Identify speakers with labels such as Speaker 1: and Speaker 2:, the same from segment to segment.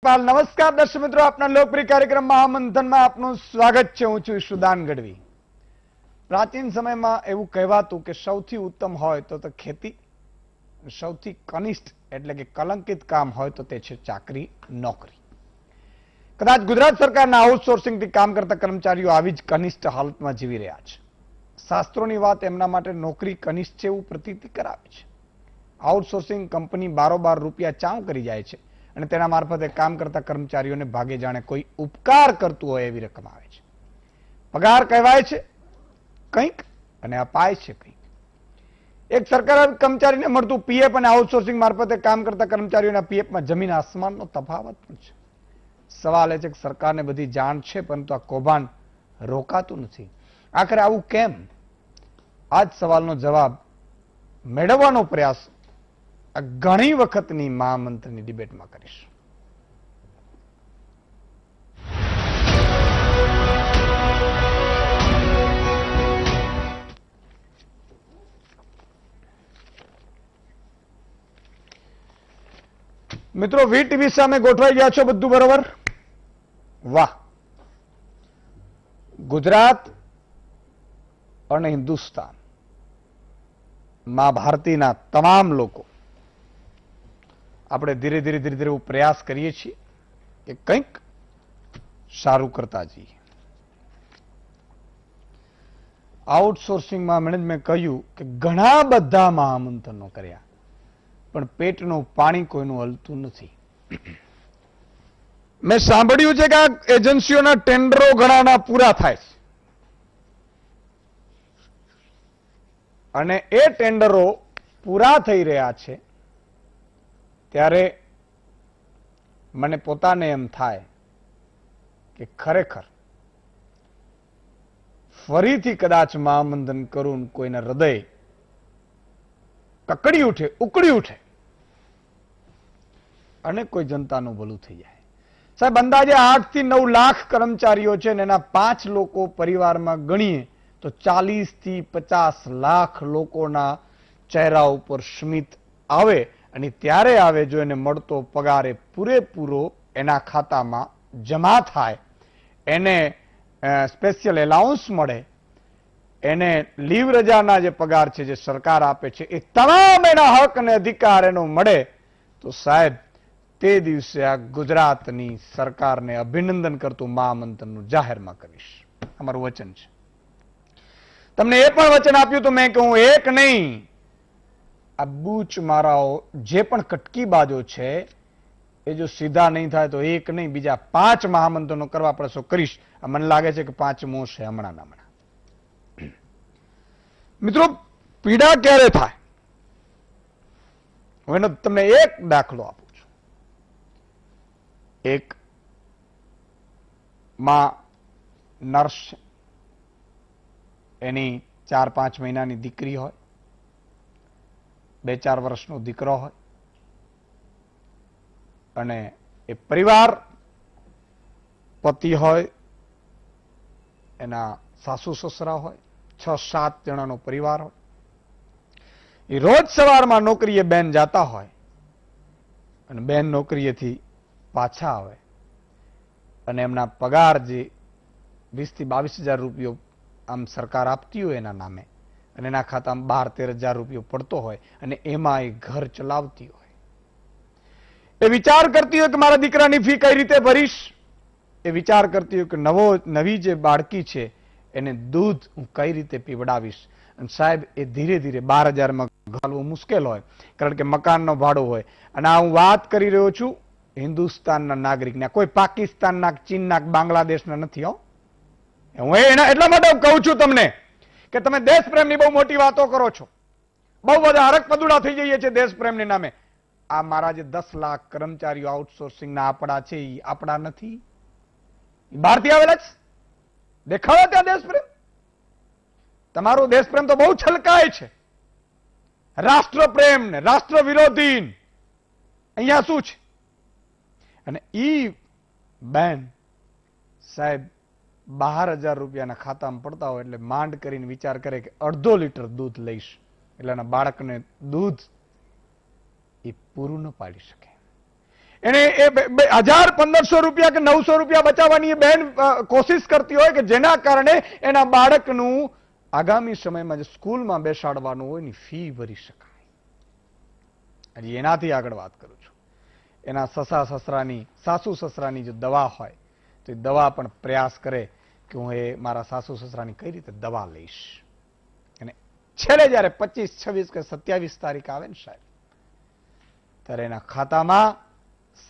Speaker 1: યશપાલ નમસ્કાર દર્શક મિત્રો, આપના લોકપ્રિય કાર્યક્રમ મહામંથનમાં આપનું સ્વાગત છે। હું છું ઈશુદાન ગઢવી। પ્રાચીન સમયમાં એવું કહેવાતું કે સૌથી ઉત્તમ હોય તો ખેતી, સૌથી કનિષ્ઠ એટલે કે કલંકિત કામ હોય તો તે છે ચાકરી નોકરી। કદાચ ગુજરાત સરકારના આઉટસોર્સિંગથી કામ કરતા કર્મચારીઓ આવી જ કનિષ્ઠ હાલતમાં જીવી રહ્યા છે। શાસ્ત્રોની વાત એમના માટે નોકરી કનિષ્ઠ છે એવું પ્રતીતિ કરાવે છે। આઉટસોર્સિંગ કંપની બારોબાર રૂપિયા ચાઉ કરી જાય છે અને તેના મારફતે કામ કરતા કર્મચારીઓને ભાગે જાણે કોઈ ઉપકાર કરતું હોય એવી રકમ આવે છે। પગાર કહેવાય છે કંઈક અને અપાય છે કંઈક। એક સરકારી કર્મચારીને મળતું પીએફ અને આઉટસોર્સિંગ મારફતે કામ કરતા કર્મચારીઓના પીએફમાં જમીન આસમાનનો તફાવત પણ છે। સવાલ એ છે કે સરકારને બધી જાણ છે, પરંતુ આ કૌભાંડ રોકાતું નથી। આખરે આવું કેમ? આ જ સવાલનો જવાબ મેળવવાનો પ્રયાસ ઘણી વખતની મહામંત્રની ડિબેટમાં કરીશ। મિત્રો, વીટીવી સામે ગોઠવાઈ ગયા છો? બધું બરોબર? વાહ! ગુજરાત અને હિન્દુસ્તાન મા ભારતીના તમામ લોકો આપણે ધીરે ધીરે એવું પ્રયાસ કરીએ છીએ કે કંઈક સારું કરતા જઈએ। આઉટસોર્સિંગમાં મેં કહ્યું કે ઘણા બધા મહામંથનો કર્યા, પણ પેટનું પાણી કોઈનું હલતું નથી। મેં સાંભળ્યું છે કે આ એજન્સીઓના ટેન્ડરો ઘણાના પૂરા થાય છે અને એ ટેન્ડરો પૂરા થઈ રહ્યા છે ત્યારે મને પોતાને એમ થાય કે ખરેખર ફરીથી કદાચ મહામંથન કરું, કોઈના હૃદય કકડી ઉઠે, ઉકળી ઉઠે અને કોઈ જનતાનું ભલું થઈ જાય। સાહેબ, અંદાજે 8 થી 9 લાખ કર્મચારીઓ છે ને એના 5 લોકો પરિવારમાં ગણીએ તો 40 થી 50 લાખ લોકોના ચહેરા ઉપર સ્મિત આવે, અને ત્યારે આવે જો એને મળતો પગાર એ પૂરેપૂરો એના ખાતામાં જમા થાય, એને સ્પેશિયલ એલાઉન્સ મળે, એને લીવ રજાના જે પગાર છે જે સરકાર આપે છે એ તમામ એના હક અને અધિકાર એનો મળે, તો સાહેબ તે દિવસે આ ગુજરાતની સરકારને અભિનંદન કરતું મહામંથનનું જાહેરમાં કરીશ। અમારું વચન છે। તમને એ પણ વચન આપ્યું તો મેં કે હું એક નહીં, આ બૂચ મારાઓ જે પણ કટકીબાજો છે એ જો સીધા નહીં થાય તો એક નહીં બીજા 5 મહામંથનો કરવા પડશે કરીશ। આ મને લાગે છે કે 5મો છે હમણાં। મિત્રો, પીડા ક્યારે થાય? હું એનો તમને એક દાખલો આપું છું। એક માં નર્સ, એની 4-5 મહિનાની દીકરી હોય, 2-4 વર્ષનો દીકરો હોય, અને એ પરિવાર પતિ હોય, એના સાસુ સસરા હોય, 6-7 જણાનો પરિવાર હોય। એ રોજ સવારમાં નોકરીએ બેન જાતા હોય અને બેન નોકરીએથી પાછા આવે અને એમના પગાર જે 20 થી 22 હજાર રૂપિયો આમ સરકાર આપતી હોય એના નામે, અને એના ખાતામાં 12-13 હજાર રૂપિયો પડતો હોય, અને એમાં એ ઘર ચલાવતી હોય। એ વિચાર કરતી હોય કે મારા દીકરાની ફી કઈ રીતે ભરીશ, એ વિચાર કરતી હોય કે નવી જે બાળકી છે એને દૂધ હું કઈ રીતે પીવડાવીશ। અને સાહેબ, એ ધીરે ધીરે 12,000માં ઘાલવું મુશ્કેલ હોય, કારણ કે મકાનનો ભાડો હોય। અને આ હું વાત કરી રહ્યો છું હિન્દુસ્તાનના નાગરિકના, કોઈ પાકિસ્તાનના, ચીનના, બાંગ્લાદેશના નથી હો। હું એટલા માટે કહું છું તમને કે તમે દેશપ્રેમની બહુ મોટી વાતો કરો છો, બહુ બધા હરક પદુડા થઈ જઈએ છે દેશપ્રેમની નામે। આ મારા જે 10 લાખ કર્મચારીઓ આઉટસોર્સિંગના આપડા છે એ આપડા નથી, બહારથી આવેલા જ દેખાડો ત્યાં દેશપ્રેમ। તમારો દેશપ્રેમ તો બહુ છલકાય છે, રાષ્ટ્રપ્રેમ ને રાષ્ટ્ર વિરોધી। અહીંયા શું છે? અને ઈ બેન સાહેબ 12,000 રૂપિયાના ખાતામાં પડતા હોય એટલે માંડ કરીને વિચાર કરે કે 1/2 લીટર દૂધ લઈશ, એટલે એના બાળકને દૂધ એ પૂરું ન પાડી શકે। એને એ 1000-1500 રૂપિયા કે 900 રૂપિયા બચાવવાની એ બેન કોશિશ કરતી હોય કે જેના કારણે એના બાળકનું આગામી સમયમાં જે સ્કૂલમાં બેસાડવાનું હોય એની ફી ભરી શકાય. હજી એનાથી આગળ વાત કરું છું. એના સસરા-સસરાની, સાસુ-સસરાની જો દવા હોય તો એ દવા પણ પ્રયાસ કરે કે હું એ મારા સાસુ-સસરાની કઈ રીતે દવા લઈશ. અને છેલ્લે જયારે 25, 26 કે 27 તારીખ આવે ને સાહેબ, ત્યારે એના ખાતામાં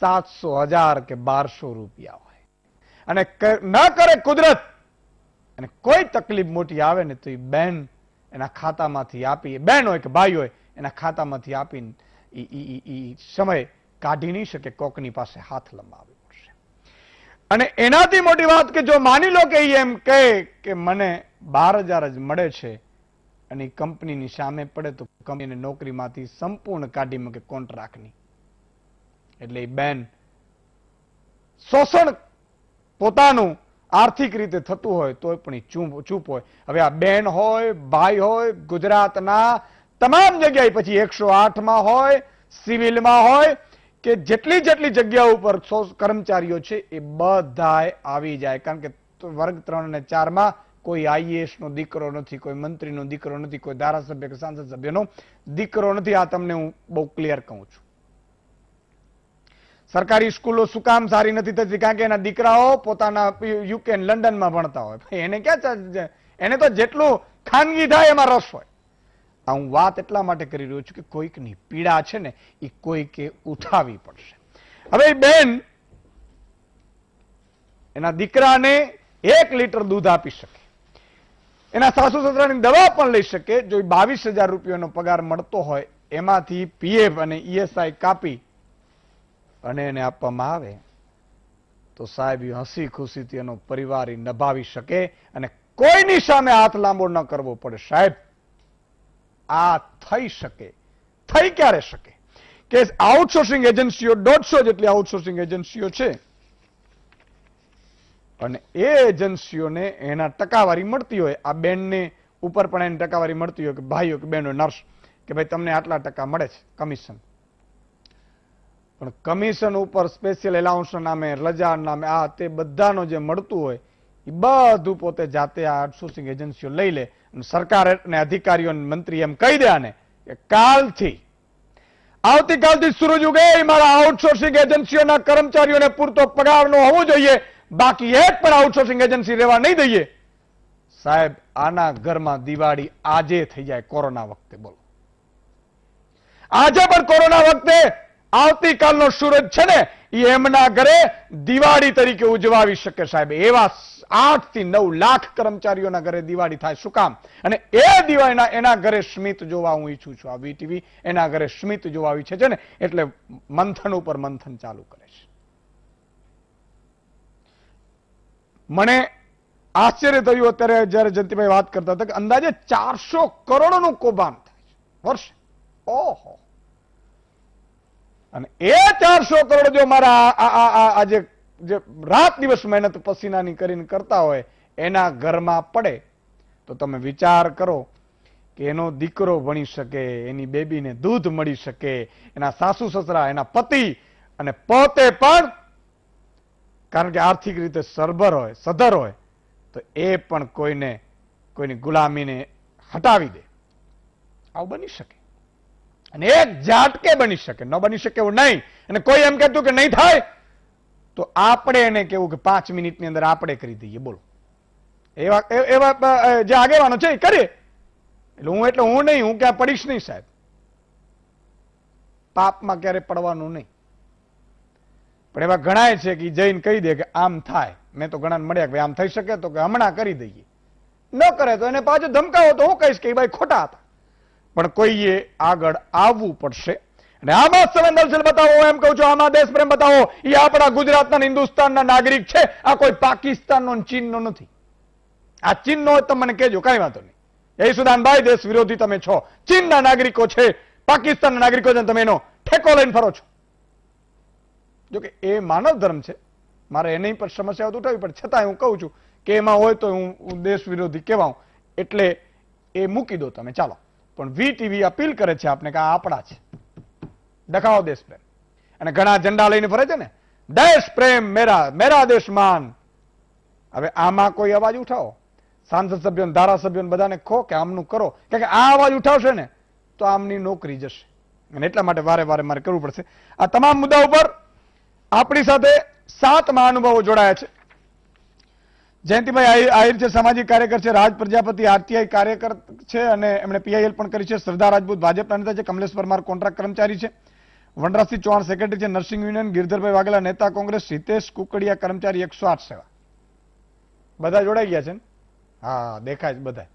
Speaker 1: 700, 1000 કે 1200 રૂપિયા હોય. અને ન કરે કુદરત અને કોઈ તકલીફ મોટી આવે ને તો એ બેન એના ખાતામાંથી આપી, બેન હોય કે ભાઈ હોય, એના ખાતામાંથી આપીને સમય કાઢી નહીં શકે, કોકની પાસે હાથ લંબાવવો પડશે. અને એનાથી મોટી વાત કે જો માની લો કે એમ કહે કે મને 12,000 જ મળે છે અને કંપનીની સામે પડે તો કંપનીને નોકરીમાંથી સંપૂર્ણ કાઢી મૂકે કોન્ટ્રાક્ટની. એટલે એ બેન શોષણ પોતાનું આર્થિક રીતે થતું હોય તો પણ એ ચૂપ હોય. હવે આ બેન હોય, ભાઈ હોય, ગુજરાતના તમામ જગ્યાએ, પછી 108માં હોય, સિવિલમાં હોય કે જેટલી જગ્યાઓ ઉપર કર્મચારીઓ છે એ બધાય આવી જાય. કારણ કે વર્ગ 3 અને 4માં કોઈ આઈએએસ નો દીકરો નથી, કોઈ મંત્રીનો દીકરો નથી, કોઈ ધારાસભ્ય કે સાંસદ સભ્યનો દીકરો નથી. આ તમને હું બહુ ક્લિયર કહું છું. સરકારી સ્કૂલો શું કામ સારી નથી થતી? કારણ કે એના દીકરાઓ પોતાના યુકે લંડનમાં ભણતા હોય. એને ક્યાં, એને તો જેટલું ખાનગી થાય એમાં રસ હોય. હું વાત એટલા માટે કરી રહ્યો છું કે કોઈકની પીડા છે ને એ કોઈકે ઉઠાવવી પડશે. હવે બેન એના દીકરાને 1 લીટર દૂધ આપી શકે, એના સાસુ સસરાની દવા પણ લઈ શકે. જો 22,000 રૂપિયાનો પગાર મળતો હોય એમાંથી પીએફ અને ઈએસઆઈ કાપી અને એને આપવામાં આવે તો સાહેબ હસી ખુશીથી એનો પરિવાર નભાવી શકે અને કોઈની સામે હાથ લાંબો ન કરવો પડે. સાહેબ આ થઈ શકે. થઈ ક્યારે શકે કે આઉટસોર્સિંગ એજન્સીઓ 150 જેટલી આઉટસોર્સિંગ એજન્સીઓ છે અને એ એજન્સીઓને એના ટકાવારી મળતી હોય. આ બેનને ઉપર પણ એની ટકાવારી મળતી હોય કે ભાઈઓ કે બહેનો નર્સ કે ભાઈ તમને આટલા ટકા મળે છે કમિશન. પણ કમિશન ઉપર સ્પેશિયલ એલાઉન્સના નામે, રજા નામે, આ તે બધાનો જે મળતું હોય એ બધું પોતે જાતે આ આઉટસોર્સિંગ એજન્સીઓ લઈ લે અને સરકાર અને અધિકારીઓ મંત્રી એમ કહી દે આને કે આવતીકાલથી સૂરજ ઉગે મારા આઉટસોર્સિંગ એજન્સીઓના કર્મચારીઓને પૂરતો પગાર નો હોવો જોઈએ, બાકી એક પણ આઉટસોર્સિંગ એજન્સી રહેવા નહીં દઈએ. સાહેબ આના ઘરમાં દિવાળી આજે થઈ જાય કોરોના વખતે. બોલો, આજે પણ કોરોના વખતે આવતીકાલનો સૂરજ છે ને એ એમના ઘરે દિવાળી તરીકે ઉજવાવી શકે. સાહેબ એવા 8 થી 9 લાખ કર્મચારીઓના ઘરે દિવાળી થાય. શું કામ? અને એ દિવાળીના એના ઘરે સ્મિત જોવા હું ઈચ્છું છું. આ વીટીવી એના ઘરે સ્મિત જોવા ઈચ્છે છે ને એટલે મંથન ઉપર મંથન ચાલુ કરે છે. મને આશ્ચર્ય થયું અત્યારે જયારે જયંતિભાઈ વાત કરતા હતા કે અંદાજે 400 કરોડનું કૌભાંડ થાય છે વર્ષે. ઓહો! અને એ 400 કરોડ જો મારા આજે જે રાત દિવસ મહેનત પસીનાની કરીને કરતા હોય એના ઘરમાં પડે તો તમે વિચાર કરો કે એનો દીકરો ભણી શકે, એની બેબીને દૂધ મળી શકે, એના સાસુ સસરા, એના પતિ અને પોતે પણ કારણ કે આર્થિક રીતે સદ્ધર હોય તો એ પણ કોઈની ગુલામીને હટાવી દે. આવું બની શકે અને એક ઝાટકે બની શકે. ન બની શકે એવું નહીં. અને કોઈ એમ કહેતું કે નહીં થાય તો આપણે એને કેવું કે 5 મિનિટની અંદર આપણે કરી દઈએ. બોલો, એવા જે આગેવાનો છે એ કરીએ. એટલે હું નહીં, હું ક્યાં પડીશ નહીં સાહેબ. પાપમાં ક્યારે પડવાનું નહીં. પણ એવા ઘણા છે કે જઈને કહી દે કે આમ થાય. મેં તો ઘણા મળ્યા કે આમ થઈ શકે તો કે હમણાં કરી દઈએ. ન કરે તો એને પાછું ધમકાવો તો હું કહીશ કે ભાઈ ખોટા હતા. પણ કોઈએ આગળ આવવું પડશે અને આમાં સંવેદનશીલ બતાવો. એમ કહું છું આમાં દેશ પ્રેમ બતાવો. એ આપણા ગુજરાતના હિન્દુસ્તાનના નાગરિક છે. આ કોઈ પાકિસ્તાનનો ચીનનો નથી. આ ચીનનો હોય તો મને કહેજો, કઈ વાંધો નહીં. એ સુદાનભાઈ દેશ વિરોધી તમે છો. ચીનના નાગરિકો છે, પાકિસ્તાનના નાગરિકો છે, તમે એનો ઠેકો લઈને ફરો છો. જોકે એ માનવ ધર્મ છે, મારે એની પર સમસ્યાઓ ઉઠાવી પડે, છતાં હું કહું છું કે એમાં હોય તો હું દેશ વિરોધી કહેવાઉં એટલે એ મૂકી દો તમે. ચાલો, પણ વીટીવી અપીલ કરે છે આપણે કે આ આપણા છે, દેખાવો દેશ પ્રેમ. અને ઘણા ઝંડા લઈને ફરે છે ને, દેશ પ્રેમ મેરા, મેરા દેશ માન. હવે આમાં કોઈ અવાજ ઉઠાવો, સાંસદ સભ્યો ધારાસભ્યો બધાને કહો કે આમનું કરો, કારણ કે આ અવાજ ઉઠાવશે ને તો આમની નોકરી જશે. અને એટલા માટે વારે વારે મારે કરવું પડશે. આ તમામ મુદ્દા ઉપર આપણી સાથે 7 મહાનુભાવો જોડાયા છે. જયંતિભાઈ આહિર છે, સામાજિક કાર્યકર છે. રાજ પ્રજાપતિ આરટીઆઈ કાર્યકર છે અને એમણે પીઆઈએલ પણ કરી છે. શ્રદ્ધા રાજપૂત ભાજપના નેતા છે. કમલેશ પરમાર કોન્ટ્રાક્ટ કર્મચારી છે. વનરાજસિંહ ચૌહાણ સેક્રેટરી છે. Nursing union. ગિરધરભાઈ વાઘેલા નેતા કોંગ્રેસ. હિતેશ કુકડિયા કર્મચારી 108 સેવા. બધા જોડાઈ ગયા છે ને? હા, દેખાય છે બધા.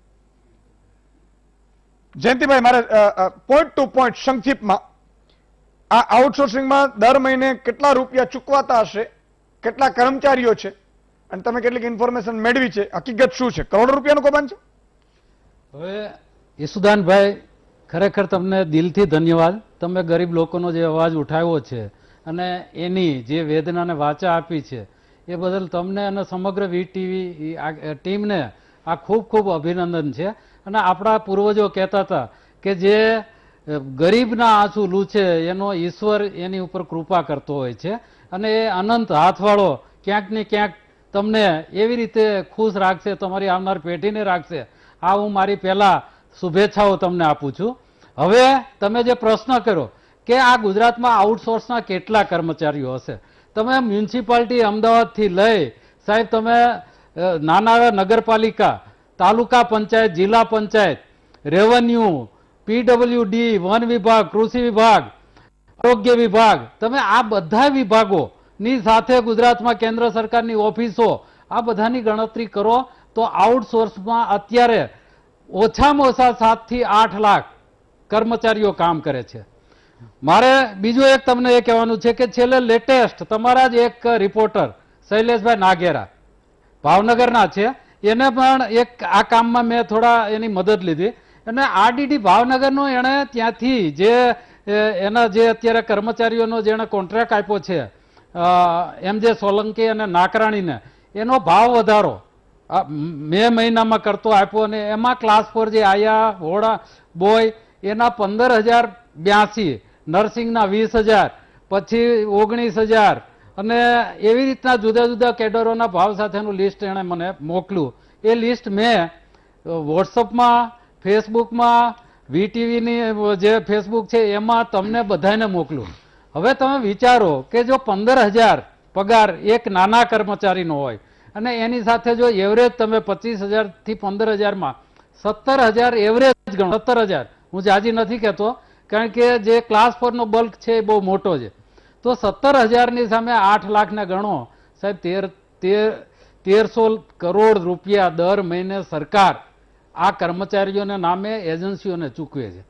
Speaker 1: જયંતિભાઈ, મારે પોઈન્ટ ટુ પોઈન્ટ સંક્ષિપ્તમાં આ આઉટસોર્સિંગમાં દર મહિને કેટલા રૂપિયા ચૂકવાતા હશે, કેટલા કર્મચારીઓ છે, અને તમે કેટલીક ઇન્ફોર્મેશન મેળવી છે, હકીકત શું છે? કરોડો રૂપિયાનું કૌભાંડ છે?
Speaker 2: હવે ઈસુદાનભાઈ, ખરેખર તમને દિલથી ધન્યવાદ. તમે ગરીબ લોકોનો જે અવાજ ઉઠાવ્યો છે અને એની જે વેદનાને વાચા આપી છે એ બદલ તમને અને સમગ્ર વીટીવી ટીમને આ ખૂબ ખૂબ અભિનંદન છે. અને આપણા પૂર્વજો કહેતા હતા કે જે ગરીબના આંસુ લૂછે એનો ઈશ્વર એની ઉપર કૃપા કરતો હોય છે અને એ અનંત હાથવાળો ક્યાંક ને ક્યાંક તમને એવી રીતે ખુશ રાખશે, તમારી આવનાર પેઢીને રાખશે. આ હું મારી પહેલા શુભેચ્છાઓ તમને આપું છું. હવે તમે જે પ્રશ્ન કર્યો કે આ ગુજરાતમાં આઉટસોર્સના કેટલા કર્મચારીઓ હશે, તમે મ્યુનિસિપાલિટી અમદાવાદથી લઈ સાહેબ, તમે નાના નગરપાલિકા, તાલુકા પંચાયત, જિલ્લા પંચાયત, રેવન્યુ, પીડબ્લ્યુડી, વન વિભાગ, કૃષિ વિભાગ, આરોગ્ય વિભાગ, તમે આ બધા વિભાગોની સાથે ગુજરાતમાં કેન્દ્ર સરકારની ઓફિસો, આ બધાની ગણતરી કરો તો આઉટસોર્સમાં અત્યારે ઓછામાં ઓછા 7 થી 8 લાખ કર્મચારીઓ કામ કરે છે. મારે બીજું એક તમને એ કહેવાનું છે કે છેલ્લે લેટેસ્ટ તમારા જ એક રિપોર્ટર શૈલેષભાઈ નાગેરા ભાવનગરના છે, એને પણ એક આ કામમાં મેં થોડા એની મદદ લીધી અને આરડીડી ભાવનગરનો એણે ત્યાંથી જે એના જે અત્યારે કર્મચારીઓનો જેણે કોન્ટ્રાક્ટ આપ્યો છે MJ સોલંકી અને નાકરાણીને, એનો ભાવ વધારો મે મહિનામાં કરતો આપ્યો અને એમાં ક્લાસ 4 જે આયા હોડા બોય એના 15,082, નર્સિંગના 20,000, પછી 19,000 અને એવી રીતના જુદા જુદા કેડરોના ભાવ સાથેનું લિસ્ટ એણે મને મોકલ્યું. એ લિસ્ટ મેં વોટ્સઅપમાં, ફેસબુકમાં, વીટીવીની જે ફેસબુક છે એમાં તમને બધાને મોકલું. હવે તમે વિચારો કે જો 15,000 પગાર એક નાના કર્મચારીનો હોય અને એની સાથે જો એવરેજ તમે 25,000 થી 15,000માં 17,000 એવરેજ ગણો, 17,000, હું જાજી નથી કહેતો કારણ કે જે ક્લાસ 4 નો બલ્ક છે એ બહુ મોટો છે, તો 17,000ની સામે 8 લાખને ગણો સાહેબ, 1,300 કરોડ રૂપિયા દર મહિને સરકાર આ કર્મચારીઓના નામે એજન્સીઓને ચૂકવે છે.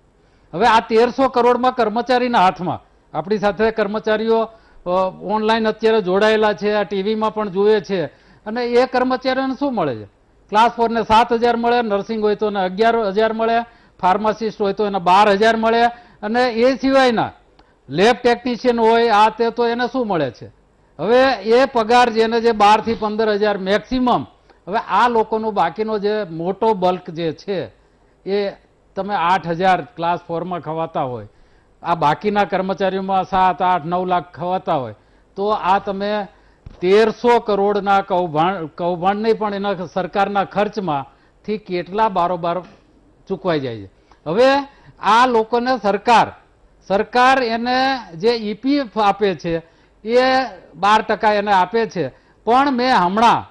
Speaker 2: હવે આ 1,300 કરોડમાં કર્મચારીના હાથમાં, આપણી સાથે કર્મચારીઓ ઓનલાઈન અત્યારે જોડાયેલા છે, આ ટીવીમાં પણ જુએ છે, અને એ કર્મચારીઓને શું મળે છે? ક્લાસ 4 ને 7,000 મળે, નર્સિંગ હોય તો એને 11,000 મળે, ફાર્માસિસ્ટ હોય તો એને 12,000 મળે, અને એ સિવાયના લેબ ટેકનિશિયન હોય આ તે તો એને શું મળે છે? હવે એ પગાર જેને જે 12 થી 15,000 મેક્સિમમ, હવે આ લોકોનો બાકીનો જે મોટો બલ્ક જે છે એ તમે 8,000 ક્લાસ 4માં ખવાતા હોય, આ બાકીના કર્મચારીઓમાં 7, 8, 9 લાખ ખવાતા હોય, તો આ તમે 1,300 કરોડના કૌભાંડ નહીં પણ એના સરકારના ખર્ચમાંથી કેટલા બારોબાર ચૂકવાઈ જાય છે. હવે આ લોકોને સરકાર એને જે ઈપીએફ આપે છે એ 12% એને આપે છે, પણ મેં હમણાં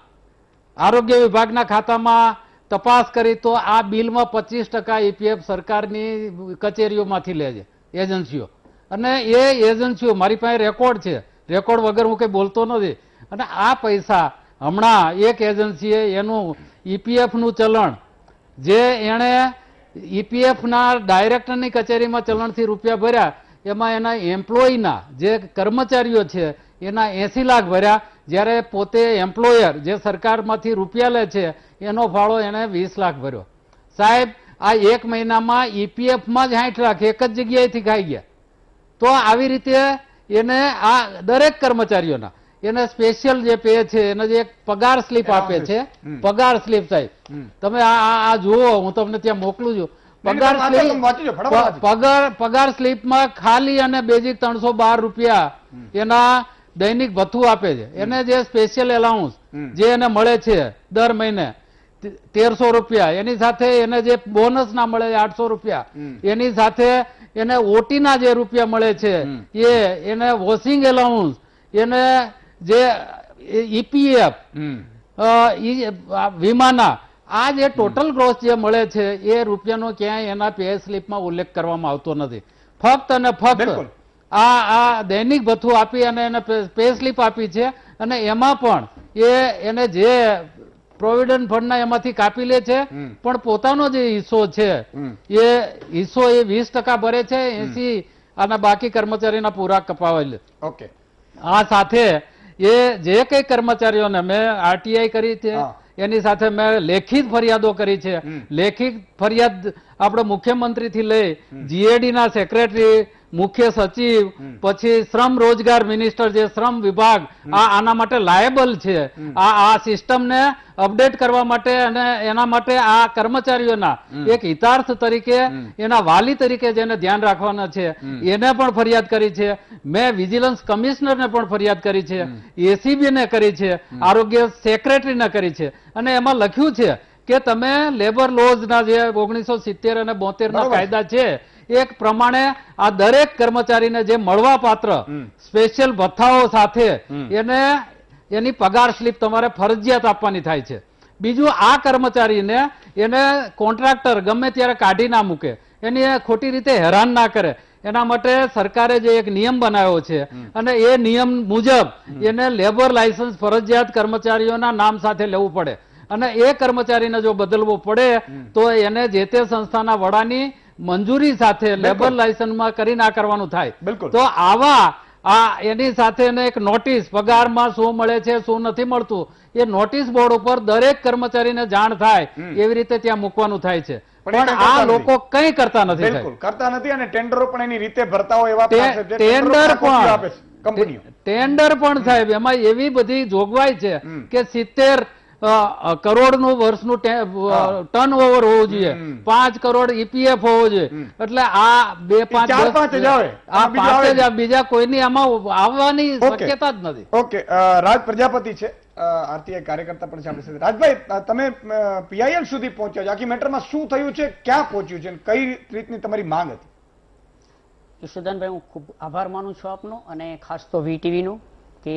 Speaker 2: આરોગ્ય વિભાગના ખાતામાં તપાસ કરી તો આ બિલમાં 25% ઈપીએફ સરકારની કચેરીઓમાંથી લે છે એજન્સીઓ, અને એ એજન્સીઓ મારી પાસે રેકોર્ડ છે, રેકોર્ડ વગર હું કંઈ બોલતો નથી. અને આ પૈસા હમણાં એક એજન્સીએ એનું ઈપીએફનું ચલણ જે એણે ઈપીએફના ડાયરેક્ટરની કચેરીમાં ચલણથી રૂપિયા ભર્યા, એમાં એના એમ્પ્લોયીના જે કર્મચારીઓ છે એના 80 લાખ ભર્યા, જ્યારે પોતે એમ્પ્લોયર જે સરકારમાંથી રૂપિયા લે છે એનો ફાળો એને 20 લાખ ભર્યો. સાહેબ, આ એક મહિનામાં ઈપીએફમાં જ 60 લાખ એક જ જગ્યાએથી ખાઈ ગયા. તો આવી રીતે એને આ દરેક કર્મચારીઓના એને સ્પેશિયલ જે પે છે એને જે પગાર સ્લીપ આપે છે, પગાર સ્લીપ સાહેબ તમે આ જુઓ, હું તમને ત્યાં મોકલું છું, પગાર પગાર સ્લીપમાં ખાલી અને બેઝિક 312 રૂપિયા એના દૈનિક ભથ્થું આપે છે. એને જે સ્પેશિયલ એલાઉન્સ જે એને મળે છે દર મહિને 1300 રૂપિયા, એની સાથે એને જે બોનસ ના મળે 800 રૂપિયા, એની સાથે એને ઓટી ના જે રૂપિયા મળે છે એને વોશિંગ એલાઉન્સ, એને જે ઈપીએફ વીમાના આ જે ટોટલ ગ્રોસ જે મળે છે એ રૂપિયાનો ક્યાંય એના પે સ્લીપમાં ઉલ્લેખ કરવામાં આવતો નથી. ફક્ત અને ફક્ત આ દૈનિક ભથ્થું આપી અને એને પે સ્લીપ આપી છે અને એમાં પણ એને જે પ્રોવિડન્ટ ફંડના એમાંથી કાપી લે છે, પણ પોતાનો જે હિસ્સો છે એ હિસ્સો એ 20% ભરે છે, 80 અને બાકી કર્મચારીના પૂરા કપાવેલ.
Speaker 1: ઓકે.
Speaker 2: આ સાથે એ જે કઈ કર્મચારીઓને મેં આરટીઆઈ કરી છે એની સાથે મેં લેખિત ફરિયાદો કરી છે. લેખિત ફરિયાદ આપણે મુખ્યમંત્રીથી લઈ જીએડી ના સેક્રેટરી, મુખ્ય સચિવ, પછી શ્રમ રોજગાર મિનિસ્ટર જે શ્રમ વિભાગ આના માટે લાયેબલ છે. આ સિસ્ટમને અપડેટ કરવા માટે અને એના માટે આ કર્મચારીઓના એક હિતાર્થ તરીકે એના વાલી તરીકે જેને ધ્યાન રાખવાના છે એને પણ ફરિયાદ કરી છે. મેં વિજિલન્સ કમિશનરને પણ ફરિયાદ કરી છે, એસીબીને કરી છે, આરોગ્ય સેક્રેટરીને કરી છે અને એમાં લખ્યું છે કે તમે લેબર લોઝના જે 1970 અને 72 ના કાયદા છે એક પ્રમાણે આ દરેક કર્મચારીને જે મળવા પાત્ર સ્પેશિયલ ભથ્થાઓ સાથે એને એની પગાર સ્લીપ તમારે ફરજિયાત આપવાની થાય છે. બીજું, આ કર્મચારીને એને કોન્ટ્રાક્ટર ગમે ત્યારે કાઢી ના મૂકે, એની ખોટી રીતે હેરાન ના કરે, એના માટે સરકારે જે એક નિયમ બનાવ્યો છે અને એ નિયમ મુજબ એને લેબર લાયસન્સ ફરજિયાત કર્મચારીઓના નામ સાથે લેવું પડે અને એ કર્મચારીને જો બદલવો પડે તો એને જે તે સંસ્થાના વડાની મંજૂરી સાથે લેબર લાયસન્સમાં કરી ના કરવાનું થાય. તો આવા એની સાથે એક નોટિસ, પગારમાં શું મળે છે શું નથી મળતું એ નોટિસ બોર્ડ ઉપર દરેક કર્મચારીને જાણ થાય એવી રીતે ત્યાં મૂકવાનું થાય છે. પણ આ લોકો કઈ કરતા નથી.
Speaker 1: બિલકુલ કરતા નથી અને ટેન્ડરો પણ એની રીતે ભરતા હોય એવા
Speaker 2: ટેન્ડર પણ સાહેબ એમાં એવી બધી જોગવાઈ છે કે 70 કરોડનું વર્ષનું ટર્ન ઓવર હોવું જોઈએ, 5 કરોડ ઈપીએફ હોવો જોઈએ. એટલે આ 2-5 બીજા કોઈની આમાં આવવાની શક્યતા જ નથી.
Speaker 1: ઓકે, રાજ પ્રજાપતિ છે, આરટીઆઈ કાર્યકર્તા પણ છે આપણી સાથે. રાજભાઈ, તમે પીઆઈએલ સુધી પહોંચ્યા છો, આખી મેટરમાં શું થયું છે, ક્યાં પહોંચ્યું છે, કઈ રીતની તમારી માંગ હતી?
Speaker 3: ઈશુદાનભાઈ, હું ખૂબ આભાર માનું છું આપનો અને ખાસ તો વીટીવીનો કે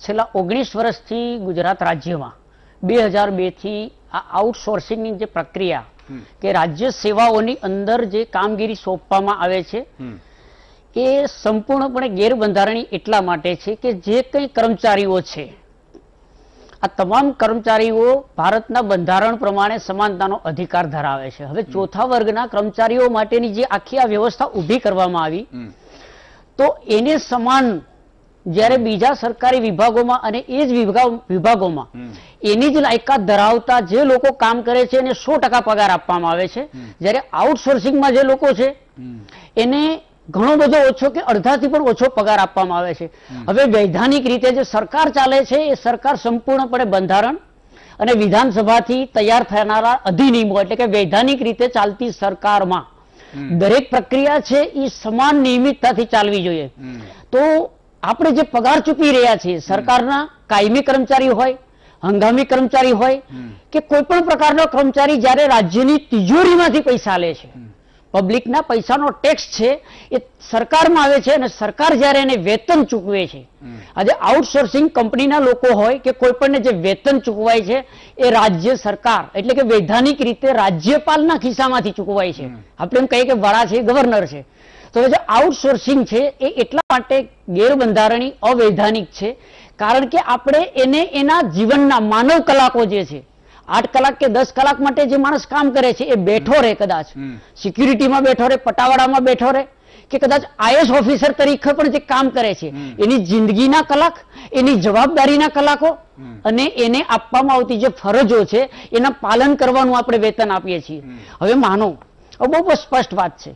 Speaker 3: છેલ્લા 19 વર્ષથી ગુજરાત રાજ્યમાં 2002 થી આ આઉટસોર્સિંગની જે પ્રક્રિયા કે રાજ્ય સેવાઓની અંદર જે કામગીરી સોંપવામાં આવે છે એ સંપૂર્ણપણે ગેરબંધારણીય એટલા માટે છે કે જે કંઈ કર્મચારીઓ છે આ તમામ કર્મચારીઓ ભારતના બંધારણ પ્રમાણે સમાનતાનો અધિકાર ધરાવે છે. હવે ચોથા વર્ગના કર્મચારીઓ માટેની જે આખી આ વ્યવસ્થા ઊભી કરવામાં આવી તો એને સમાન જ્યારે બીજા સરકારી વિભાગોમાં અને એ જ વિભાગોમાં એની જ લાયકાત ધરાવતા જે લોકો કામ કરે છે એને 100% પગાર આપવામાં આવે છે, જ્યારે આઉટસોર્સિંગમાં જે લોકો છે એને ઘણો બધો ઓછો કે અડધાથી પણ ઓછો પગાર આપવામાં આવે છે. હવે વૈધાનિક રીતે જે સરકાર ચાલે છે એ સરકાર સંપૂર્ણપણે બંધારણ અને વિધાનસભાથી તૈયાર થનારા અધિનિયમો એટલે કે વૈધાનિક રીતે ચાલતી સરકારમાં દરેક પ્રક્રિયા છે એ સમાન નિયમિતતાથી ચાલવી જોઈએ. તો આપણે જે પગાર ચૂકવી રહ્યા છીએ સરકારના કાયમી કર્મચારી હોય, હંગામી કર્મચારી હોય કે કોઈ પણ પ્રકારનો કર્મચારી જ્યારે રાજ્યની તિજોરીમાંથી પૈસા લે છે, પબ્લિકના પૈસાનો ટેક્સ છે એ સરકારમાં આવે છે અને સરકાર જ્યારે એને વેતન ચૂકવે છે, આજે આઉટસોર્સિંગ કંપનીના લોકો હોય કે કોઈ પણને જે વેતન ચૂકવાય છે એ રાજ્ય સરકાર એટલે કે વૈધાનિક રીતે રાજ્યપાલના ખિસ્સામાંથી ચૂકવાય છે. આપણે એમ કહીએ કે વડા છે, ગવર્નર છે. તો જે આઉટસોર્સિંગ છે એ એટલા માટે ગેરબંધારણીય અવૈધાનિક છે કારણ કે આપણે એને એના જીવનના માનવ કલાકો જે છે 8 કલાક કે 10 કલાક માટે જે માણસ કામ કરે છે એ બેઠો રહે, કદાચ સિક્યુરિટીમાં બેઠો રહે, પટાવાડામાં બેઠો રહે કે કદાચ આઈએસ ઓફિસર તરીકે પણ જે કામ કરે છે એની જિંદગીના કલાક, એની જવાબદારીના કલાકો અને એને આપવામાં આવતી જે ફરજો છે એના પાલન કરવાનું આપણે વેતન આપીએ છીએ. હવે માનો બહુ સ્પષ્ટ વાત છે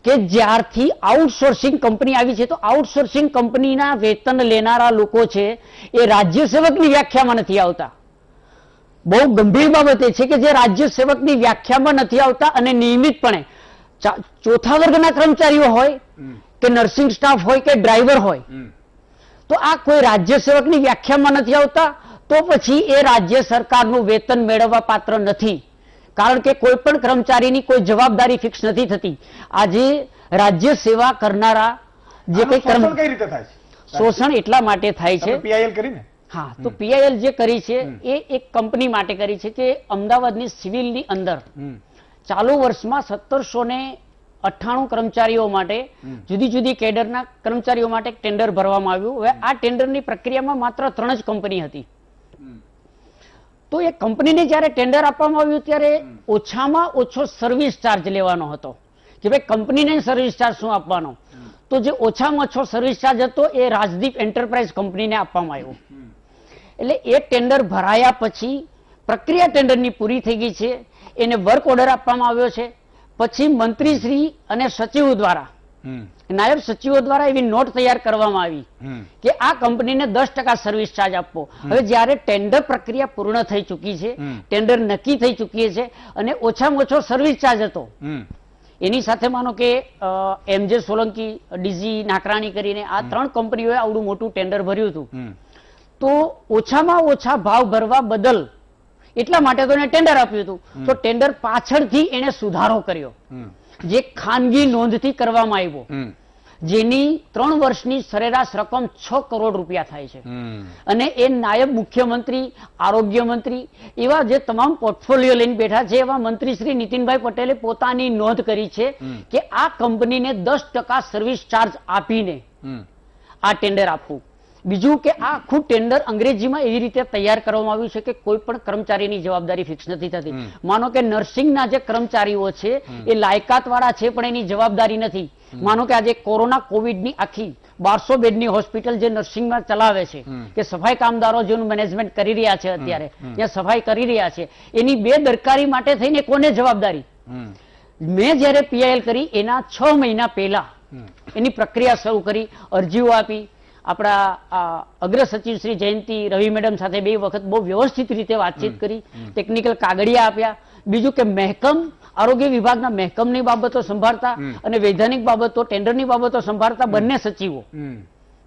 Speaker 3: કે જ્યારથી આઉટસોર્સિંગ કંપની આવી છે તો આઉટસોર્સિંગ કંપનીના વેતન લેનારા લોકો છે એ રાજ્ય સેવકની વ્યાખ્યામાં નથી આવતા. બહુ ગંભીર બાબત એ છે કે જે રાજ્ય સેવકની વ્યાખ્યામાં નથી આવતા અને નિયમિતપણે ચોથા વર્ગના કર્મચારીઓ હોય કે નર્સિંગ સ્ટાફ હોય કે ડ્રાઈવર હોય, તો આ કોઈ રાજ્ય સેવકની વ્યાખ્યામાં નથી આવતા, તો પછી એ રાજ્ય સરકારનું વેતન મેળવવા પાત્ર નથી. કારણ કે કોઈ પણ કર્મચારીની કોઈ જવાબદારી ફિક્સ નથી થતી. આજે રાજ્ય સેવા કરનારા જે કઈ
Speaker 1: કઈ રીતે થાય છે?
Speaker 3: શોષણ એટલા માટે થાય છે,
Speaker 1: પીઆઈએલ કરીને.
Speaker 3: હા, તો પીઆઈએલ જે કરી છે એ એક કંપની માટે કરી છે કે અમદાવાદની સિવિલની અંદર ચાલુ વર્ષમાં 1798 કર્મચારીઓ માટે જુદી જુદી કેડરના કર્મચારીઓ માટે ટેન્ડર ભરવામાં આવ્યું. હવે આ ટેન્ડરની પ્રક્રિયામાં માત્ર 3 જ કંપની હતી. તો એ કંપનીને જ્યારે ટેન્ડર આપવામાં આવ્યું ત્યારે ઓછામાં ઓછો સર્વિસ ચાર્જ લેવાનો હતો કે ભાઈ કંપનીને સર્વિસ ચાર્જ શું આપવાનો. તો જે ઓછામાં ઓછો સર્વિસ ચાર્જ હતો એ રાજદીપ એન્ટરપ્રાઇઝ કંપનીને આપવામાં આવ્યો. એટલે એ ટેન્ડર ભરાયા પછી પ્રક્રિયા ટેન્ડરની પૂરી થઈ ગઈ છે, એને વર્ક ઓર્ડર આપવામાં આવ્યો છે. પછી મંત્રીશ્રી અને સચિવો દ્વારા, નાયબ સચિવો દ્વારા એવી નોટ તૈયાર કરવામાં આવી કે આ કંપનીને 10% સર્વિસ ચાર્જ આપવો. હવે જ્યારે ટેન્ડર પ્રક્રિયા પૂર્ણ થઈ ચૂકી છે, ટેન્ડર નક્કી થઈ ચૂકી છે અને ઓછામાં ઓછો સર્વિસ ચાર્જ હતો, એની સાથે માનો કે એમજે સોલંકી, ડીજી નાકરાણી કરીને આ 3 કંપનીઓએ આવડું મોટું ટેન્ડર ભર્યું હતું. તો ઓછામાં ઓછા ભાવ ભરવા બદલ એટલા માટે તો એને ટેન્ડર આપ્યું હતું. તો ટેન્ડર પાછળથી એને સુધારો કર્યો, જે ખાનગી નોંધથી કરવામાં આવ્યો, જેની 3 વર્ષની સરેરાશ રકમ 6 કરોડ રૂપિયા થાય છે. અને એ નાયબ મુખ્યમંત્રી, આરોગ્ય મંત્રી એવા જે તમામ પોર્ટફોલિયો લઈને બેઠા છે એવા મંત્રી શ્રી નીતિનભાઈ પટેલે પોતાની નોંધ કરી છે કે આ કંપનીને 10% સર્વિસ ચાર્જ આપીને આ ટેન્ડર આપવું. બીજું કે આ આખું ટેન્ડર અંગ્રેજીમાં એવી રીતે તૈયાર કરવામાં આવ્યું છે કે કોઈ પણ કર્મચારીની જવાબદારી ફિક્સ નથી થતી. માનો કે નર્સિંગના જે કર્મચારીઓ છે એ લાયકાત વાળા છે પણ એની જવાબદારી નથી. માનો કે આજે કોરોના કોવિડની આખી 1200 બેડની હોસ્પિટલ જે નર્સિંગમાં ચલાવે છે કે સફાઈ કામદારો જેનું મેનેજમેન્ટ કરી રહ્યા છે, અત્યારે ત્યાં સફાઈ કરી રહ્યા છે, એની બેદરકારી માટે થઈને કોને જવાબદારી? મેં જ્યારે પીઆઈએલ કરી એના 6 મહિના પહેલા એની પ્રક્રિયા શરૂ કરી, અરજીઓ આપી, આપણા અગ્ર સચિવ શ્રી જયંતિ રવિ મેડમ સાથે 2 વખત બહુ વ્યવસ્થિત રીતે વાતચીત કરી, ટેકનિકલ કાગળિયા આપ્યા. બીજું કે મહેકમ, આરોગ્ય વિભાગના મહેકમની બાબતો સંભાળતા અને વૈધાનિક બાબતો, ટેન્ડરની બાબતો સંભાળતા બંને સચિવો,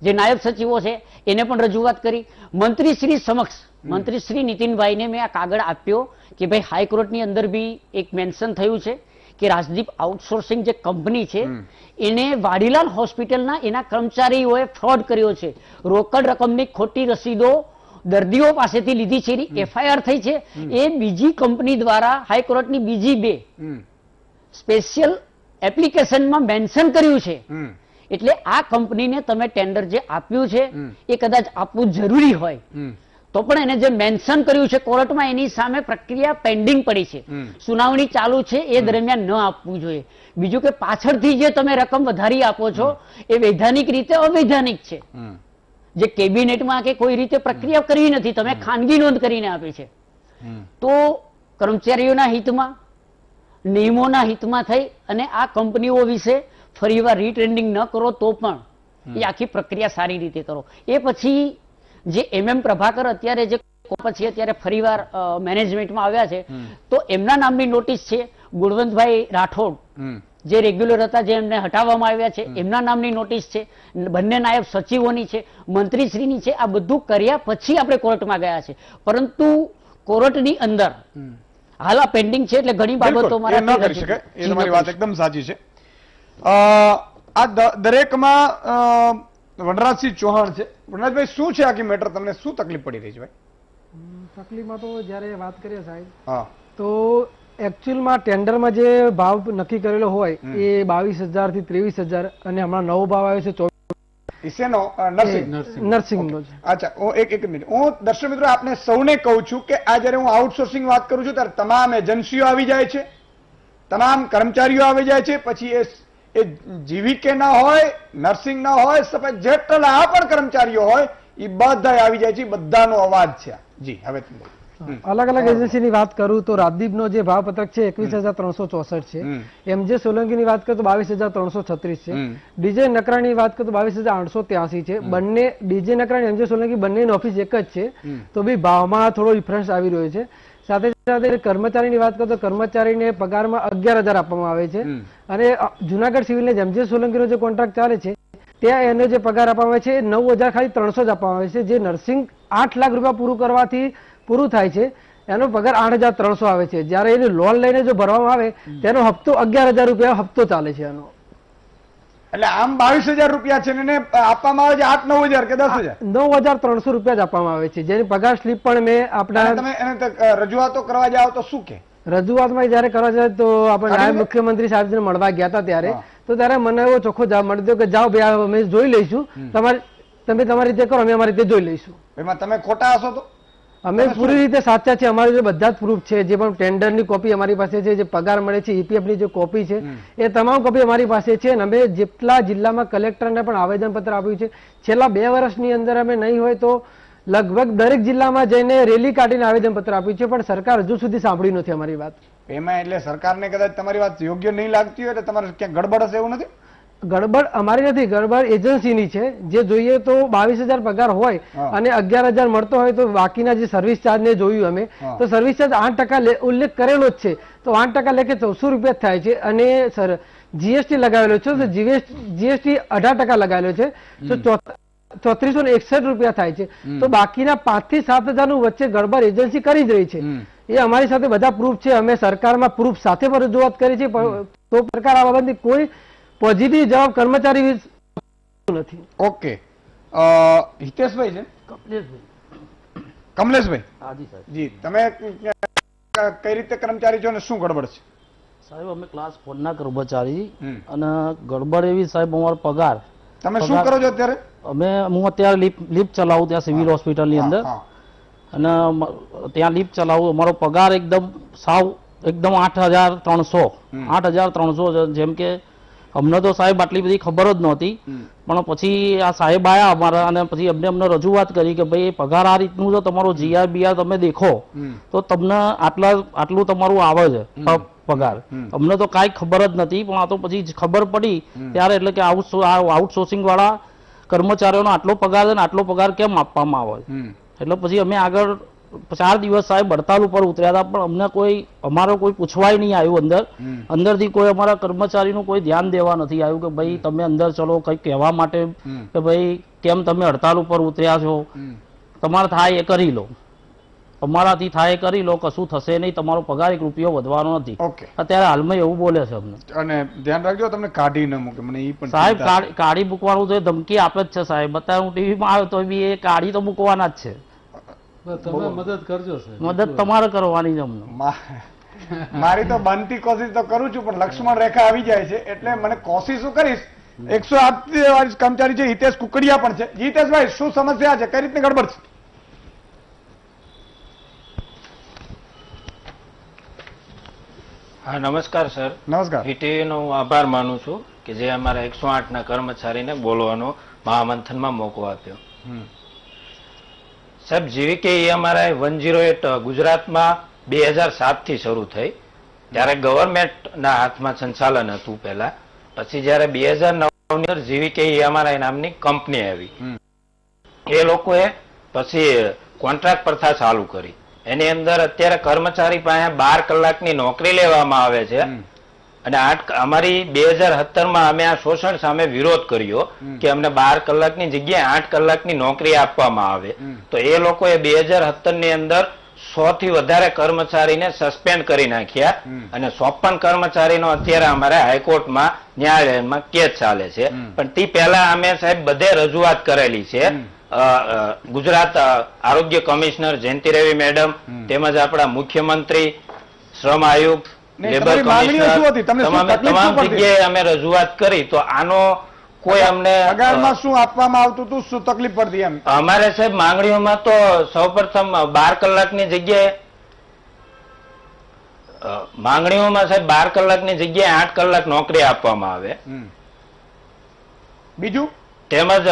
Speaker 3: જે નાયબ સચિવો છે, એને પણ રજૂઆત કરી. મંત્રીશ્રી સમક્ષ મંત્રીશ્રી નીતિનભાઈને મેં આ કાગળ આપ્યો કે ભાઈ હાઈકોર્ટની અંદર બી એક મેન્શન થયું છે કે રાજદીપ આઉટસોર્સિંગ જે કંપની છે એને વાડીલાલ હોસ્પિટલના એના કર્મચારીઓએ ફ્રોડ કર્યો છે, રોકડ રકમની ખોટી રસીદો દર્દીઓ પાસેથી લીધી છે, એની એફઆઈઆર થઈ છે. એ બીજી કંપની દ્વારા હાઈકોર્ટની બીજી 2 સ્પેશિયલ એપ્લિકેશનમાં મેન્શન કર્યું છે. એટલે આ કંપનીને તમે ટેન્ડર જે આપ્યું છે એ કદાચ આપવું જરૂરી હોય તો પણ એને જે મેન્શન કર્યું છે કોર્ટમાં, એની સામે પ્રક્રિયા પેન્ડિંગ પડી છે, સુનાવણી ચાલુ છે, એ દરમિયાન ન આપવું જોઈએ. બીજું કે પાછળથી જે તમે રકમ વધારી આપો છો એ વૈધાનિક રીતે અવૈધાનિક છે, જે કેબિનેટમાં કે કોઈ રીતે પ્રક્રિયા કરવી નથી, તમે ખાનગી નોંધ કરીને આપી છે. તો કર્મચારીઓના હિતમાં, નિયમોના હિતમાં થઈ અને આ કંપનીઓ વિશે ફરીવાર રીટ્રેન્ડિંગ ન કરો તો પણ એ આખી પ્રક્રિયા સારી રીતે કરો. એ પછી જે MM પ્રભાકર અત્યારે જે પછી અત્યારે ફરીવાર મેનેજમેન્ટમાં આવ્યા છે, તો એમના નામની નોટિસ છે. ગુણવંતભાઈ રાઠોડ જે રેગ્યુલર હતા, જે એમને હટાવવામાં આવ્યા છે, એમના નામની નોટિસ છે. બંને નાયબ સચિવોની છે, મંત્રીશ્રીની છે. આ બધું કર્યા પછી આપણે કોર્ટમાં ગયા છે, પરંતુ કોર્ટની અંદર હાલ આ પેન્ડિંગ છે. એટલે ઘણી બાબતો મારા
Speaker 1: ન કરી શકે, એ તમારી વાત એકદમ સાચી છે. આ દરેકમાં વનરાજસિંહ ચૌહાણ છે. વનરાજભાઈ, શું છે આખી મેટર? તમને શું તકલીફ પડી રહી છે ભાઈ?
Speaker 4: તકલીફમાં તો જ્યારે વાત કરીએ સાહેબ,
Speaker 1: હા,
Speaker 4: તો એકચ્યુઅલમાં ટેન્ડરમાં જે ભાવ નક્કી કરેલો હોય એ 22,000 થી 23,000 અને હમણાં નવો ભાવ આવ્યો છે 24,000 નર્સિંગનો છે.
Speaker 1: અચ્છા, એક મિનિટ, હું દર્શક મિત્રો આપને સૌને કહું છું કે આ જયારે હું આઉટસોર્સિંગ વાત કરું છું ત્યારે તમામ એજન્સીઓ આવી જાય છે, તમામ કર્મચારીઓ આવી જાય છે. પછી એ જીવીકે ના હોય, નર્સિંગ ના હોય, સફાઈ જેટલા પણ કર્મચારીઓ હોય એ બધા આવી જાય છે. બધાનો અવાજ છે. જી, હવે તમે
Speaker 4: અલગ અલગ એજન્સીની વાત કરું તો રાજદીપનો જે ભાવપત્રક છે 21,364 છે, એમજે સોલંકીની વાત કરું તો 22,336 છે, ડીજે નકરાની વાત કરું તો 22,883 છે. બંને ડીજે નકરાણી એમજે સોલંકી બંનેની ઓફિસ એક જ છે, તો બી ભાવમાં થોડો ડિફરન્સ આવી રહ્યો છે. સાથે સાથે કર્મચારીની વાત કરું તો કર્મચારીને પગારમાં 11,000 આપવામાં આવે છે, અને જુનાગઢ સિવિલને એમજે સોલંકીનો જે કોન્ટ્રાક્ટ ચાલે છે ત્યાં એનો જે પગાર આપવામાં આવે છે 9,000 ખાલી 300 જ આપવામાં આવે છે. જે નર્સિંગ 8 લાખ રૂપિયા પૂરું કરવાથી પૂરું થાય છે એનો પગાર 8,300 આવે છે. જયારે એની લોન લઈને જો ભરવામાં આવે તેનો હપ્તો 11,000 રૂપિયા હપ્તો ચાલે છે એનો.
Speaker 1: એટલે આમ 22,000 રૂપિયા છે ને એને આપવામાં આવે છે 8-9,000 કે 10,000?
Speaker 4: 9,300 રૂપિયા જ આપવામાં આવે છે, જેની પગાર સ્લીપ પણ મેં આપણા
Speaker 1: તમે એને રજૂઆતો કરવા જાઓ તો શું કે?
Speaker 4: રજૂઆતમાં જયારે કરવા જાય તો આપણે નાયબ મુખ્યમંત્રી સાહેબને મળવા ગયા હતા ત્યારે મને એવો ચોખ્ખો જવાબ મળ્યો કે જાઓ ભાઈ અમે જોઈ લઈશું, તમે તમારી રીતે કરો, અમે અમારી રીતે જોઈ લઈશું.
Speaker 1: એમાં તમે ખોટા હશો તો?
Speaker 4: અમે પૂરી રીતે સાચા છે, અમારી બધા જ પ્રૂફ છે, જે પણ ટેન્ડરની કોપી અમારી પાસે છે, જે પગાર મળે છે ઈપીએફ ની જે કોપી છે એ તમામ કોપી અમારી પાસે છે. અને અમે જેટલા જિલ્લામાં કલેક્ટરને પણ આવેદનપત્ર આપ્યું છે છેલ્લા 2 વર્ષની અંદર, અમે નહીં હોય તો લગભગ દરેક જિલ્લામાં જઈને રેલી કાઢીને આવેદનપત્ર આપ્યું છે, પણ સરકાર હજુ સુધી સાંભળી નથી અમારી વાત.
Speaker 1: એમાં એટલે સરકારને કદાચ તમારી વાત યોગ્ય નહીં લાગતી હોય તો તમારે ક્યાંક ગડબડ હશે એવું નથી?
Speaker 4: ગડબડ અમારી નથી, ગડબડ એજન્સીની છે. જે જોઈએ તો 22,000 પગાર હોય અને 11,000 મળતો હોય તો બાકીના જે સર્વિસ ચાર્જ ને જોયું અમે તો સર્વિસ ચાર્જ 8% ઉલ્લેખ કરેલો જ છે, તો 8% લેખે 1400 રૂપિયા થાય છે. અને સર જીએસટી લગાવેલો છે તો જીએસટી 18% લગાવેલો છે, તો 361 રૂપિયા થાય છે. તો બાકીના 5 થી 7,000 નું વચ્ચે ગડબડ એજન્સી કરી જ રહી છે. એ અમારી સાથે બધા પ્રૂફ છે, અમે સરકારમાં પ્રૂફ સાથે પણ રજૂઆત કરી છે, તો સરકાર આ બાબતની કોઈ પોઝિટિવ જવાબ કર્મચારી નથી.
Speaker 1: ઓકે, હિતેશભાઈ છે? કમલેશભાઈ જી, તમે કઈ રીતે કર્મચારી છો અને શું ગડબડ છે?
Speaker 5: સાહેબ અમે ક્લાસ 4 ના કર્મચારી, અને ગડબડ એવી સાહેબ અમારો પગાર.
Speaker 1: તમે શું કરો છો અત્યારે?
Speaker 5: હું અત્યારે લિફ્ટ ચલાવું ત્યાં સિવિલ હોસ્પિટલ ની અંદર, અને ત્યાં લિફ્ટ ચલાવું. અમારો પગાર એકદમ 8,300 જેમ કે અમને તો સાહેબ આટલી બધી ખબર જ નહોતી, પણ પછી આ સાહેબ આયા અમારા અને પછી અમને રજૂઆત કરી કે ભાઈ પગાર આ રીતનું જો તમારો જીઆર બીઆર તમે દેખો તો તમને આટલું તમારું આવે છે પગાર. અમને તો કાંઈ ખબર જ નથી, પણ આ તો પછી ખબર પડી ત્યારે, એટલે કે આઉટસોર્સિંગ વાળા કર્મચારીઓનો આટલો પગાર છે ને આટલો પગાર કેમ આપવામાં આવે છે. એટલે પછી અમે આગળ 4 દિવસ સાહેબ હડતાલ ઉપર ઉતર્યા હતા, પણ અમને અમારો કોઈ પૂછવાય નહીં આવ્યું. અંદરથી કોઈ અમારા કર્મચારીનું કોઈ ધ્યાન દેવા નથી આવ્યું કે ભાઈ તમે અંદર ચલો, કંઈક કહેવા માટે કે ભાઈ કેમ તમે હડતાલ ઉપર ઉતર્યા છો, તમારે થાય એ કરી લો, અમારાથી થાય એ કરી લો, કશું થશે નહીં, તમારો પગાર 1 રૂપિયો વધવાનો નથી. અત્યારે હાલમાં એવું બોલે છે અમને. અને
Speaker 1: ધ્યાન રાખજો તમને કાઢી ન મૂકે. મને એ પણ
Speaker 5: સાહેબ કાઢી મૂકવાનું તો ધમકી આપે જ છે સાહેબ. અત્યારે હું ટીવીમાં આવ્યો તો બી એ કાઢી તો મૂકવાના જ છે.
Speaker 2: તમે મદદ કરજો,
Speaker 5: મદદ તમારે કરવાની છે અમને.
Speaker 1: મારી તો બનતી કોશિશ તો કરું છું, પણ લક્ષ્મણ રેખા આવી જાય છે એટલે મને કોશિશો કરીશ. 108 કર્મચારી છે, હિતેશ કુકડિયા પણ છે. હિતેશભાઈ, શું સમસ્યા છે, કઈ રીતની ગડબડ છે?
Speaker 6: હા, નમસ્કાર સર.
Speaker 1: નમસ્કાર.
Speaker 6: વીટીવીનો હું આભાર માનું છું કે જે અમારા 108 ના કર્મચારીને બોલવાનો મહામંથનમાં મોકો આપ્યો. સાહેબ, જીવીકે અમારા 108 ગુજરાતમાં 2007 થી શરૂ થઈ, ત્યારે ગવર્મેન્ટના હાથમાં સંચાલન હતું પહેલા. પછી જયારે 2009 ની જીવીકે અમારા નામની કંપની આવી, એ લોકોએ પછી કોન્ટ્રાક્ટ પ્રથા ચાલુ કરી. એની અંદર અત્યારે કર્મચારી પાસે 12 કલાકની નોકરી લેવામાં આવે છે, અને અમારી 2017માં અમે આ શોષણ સામે વિરોધ કર્યો કે અમને 12 કલાકની જગ્યાએ 8 કલાકની નોકરી આપવામાં આવે. તો એ લોકોએ 2017 ની અંદર 100 થી વધારે કર્મચારીને સસ્પેન્ડ કરી નાખ્યા, અને 54 કર્મચારીનો અત્યારે અમારે હાઈકોર્ટમાં ન્યાયાલયમાં કેસ ચાલે છે. પણ તે પહેલા અમે સાહેબ બધે રજૂઆત કરેલી છે. ગુજરાત આરોગ્ય કમિશનર જયંતિ રવિ મેડમ, તેમજ આપણા મુખ્યમંત્રી, શ્રમ આયુક્ત, લેબર કમિશનર, તમામ જગ્યાએ અમે રજૂઆત કરી. તો આનો કોઈ અમને
Speaker 1: પગારમાં શું આપવામાં આવતું હતું, શું તકલીફ પડતી? એમ
Speaker 6: અમારે સાહેબ માંગણીઓમાં તો સૌપ્રથમ 12 કલાકની જગ્યાએ માંગણીઓમાં સાહેબ 12 કલાકની જગ્યાએ 8 કલાક નોકરી આપવામાં આવે.
Speaker 1: બીજું,
Speaker 6: તેમજ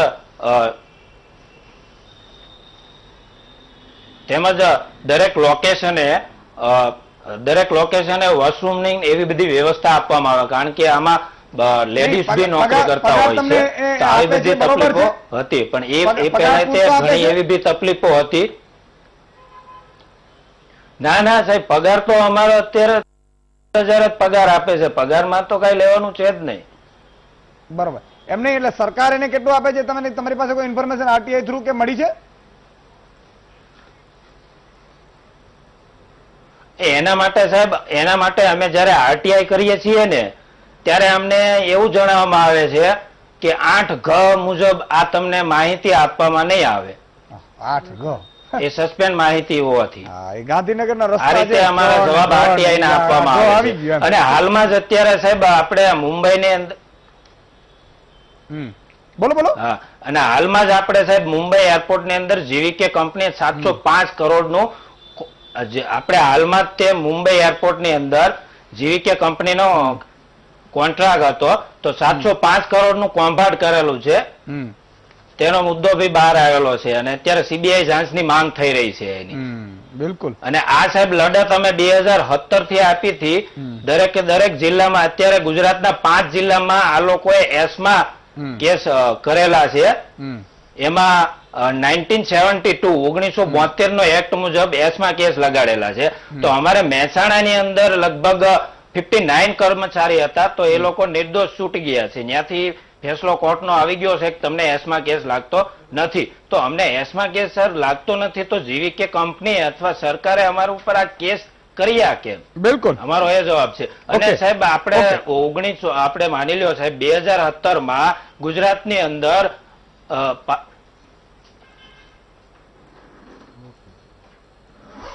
Speaker 6: તેમજ દરેક લોકેશને વોશરૂમની એવી બધી વ્યવસ્થા આપવામાં આવે, કારણ કે આમાં લેડીઝ બી નોકરી કરતા હોય છે, તો આવી બધી તકલીફો હતી. પણ એ પહેલા ઘણી એવી બી તકલીફો હતી. ના ના સાહેબ, પગાર તો અમારો અત્યારે 1000 જ પગાર આપે છે, પગારમાં તો કઈ લેવાનું છે જ નહીં.
Speaker 1: બરોબર, એમ નહીં, એટલે સરકાર એને કેટલું આપે છે? તમારી પાસે કોઈ ઇન્ફોર્મેશન આરટીઆઈ થ્રુ કે મળી છે?
Speaker 6: એના માટે સાહેબ, એના માટે અમે જયારે આરટીઆઈ કરીએ છીએ ને ત્યારે અમને એવું જણાવવામાં આવે છે કે 8 ઘ મુજબ આ તમને માહિતી આપવામાં નહીં આવે.
Speaker 1: 8 ઘ
Speaker 6: એ સસ્પેન્ડ માહિતી હોવાથી
Speaker 1: ગાંધીનગરના
Speaker 6: આ રીતે અમારા જવાબ આરટીઆઈ ને આપવામાં આવે છે. અને હાલમાં જ અત્યારે સાહેબ આપણે મુંબઈની અંદર
Speaker 1: બોલો.
Speaker 6: હા, અને હાલમાં જ આપણે સાહેબ મુંબઈ એરપોર્ટની અંદર જીવીકે કંપની 705 કરોડનું આપણે હાલમાં તે મુંબઈ એરપોર્ટની અંદર જીવીકે કંપનીનો કોન્ટ્રાક્ટ હતો, તો 705 કરોડનું કૌભાંડ કરેલું છે, તેનો મુદ્દો બી બહાર આવેલો છે. અને અત્યારે સીબીઆઈ જાંચની માંગ થઈ રહી છે એની.
Speaker 1: બિલકુલ.
Speaker 6: અને આ સાહેબ લડત અમે 2017 થી આપી હતી. દરેક જિલ્લામાં, અત્યારે ગુજરાતના 5 જિલ્લામાં આ લોકોએ એસમાં કેસ કરેલા છે. એમાં 1972 નો એક્ટ મુજબ એસમાં કેસ લગાડેલા છે. તો અમારે મહેસાણાની અંદર લગભગ 59 કર્મચારી હતા, તો એ લોકો નિર્દોષ છૂટી ગયા છે. ત્યાંથી ફેસલો કોર્ટનો આવી ગયો છે કે તમને એસમાં કેસ લાગતો નથી. તો અમને એસમાં કેસ સર લાગતો નથી, તો જીવીકે કંપની અથવા સરકારે અમારા ઉપર આ કેસ કર્યા કેમ?
Speaker 1: બિલકુલ,
Speaker 6: અમારો એ જવાબ છે. અને સાહેબ આપણે માની લ્યો સાહેબ 2017 માં ગુજરાતની અંદર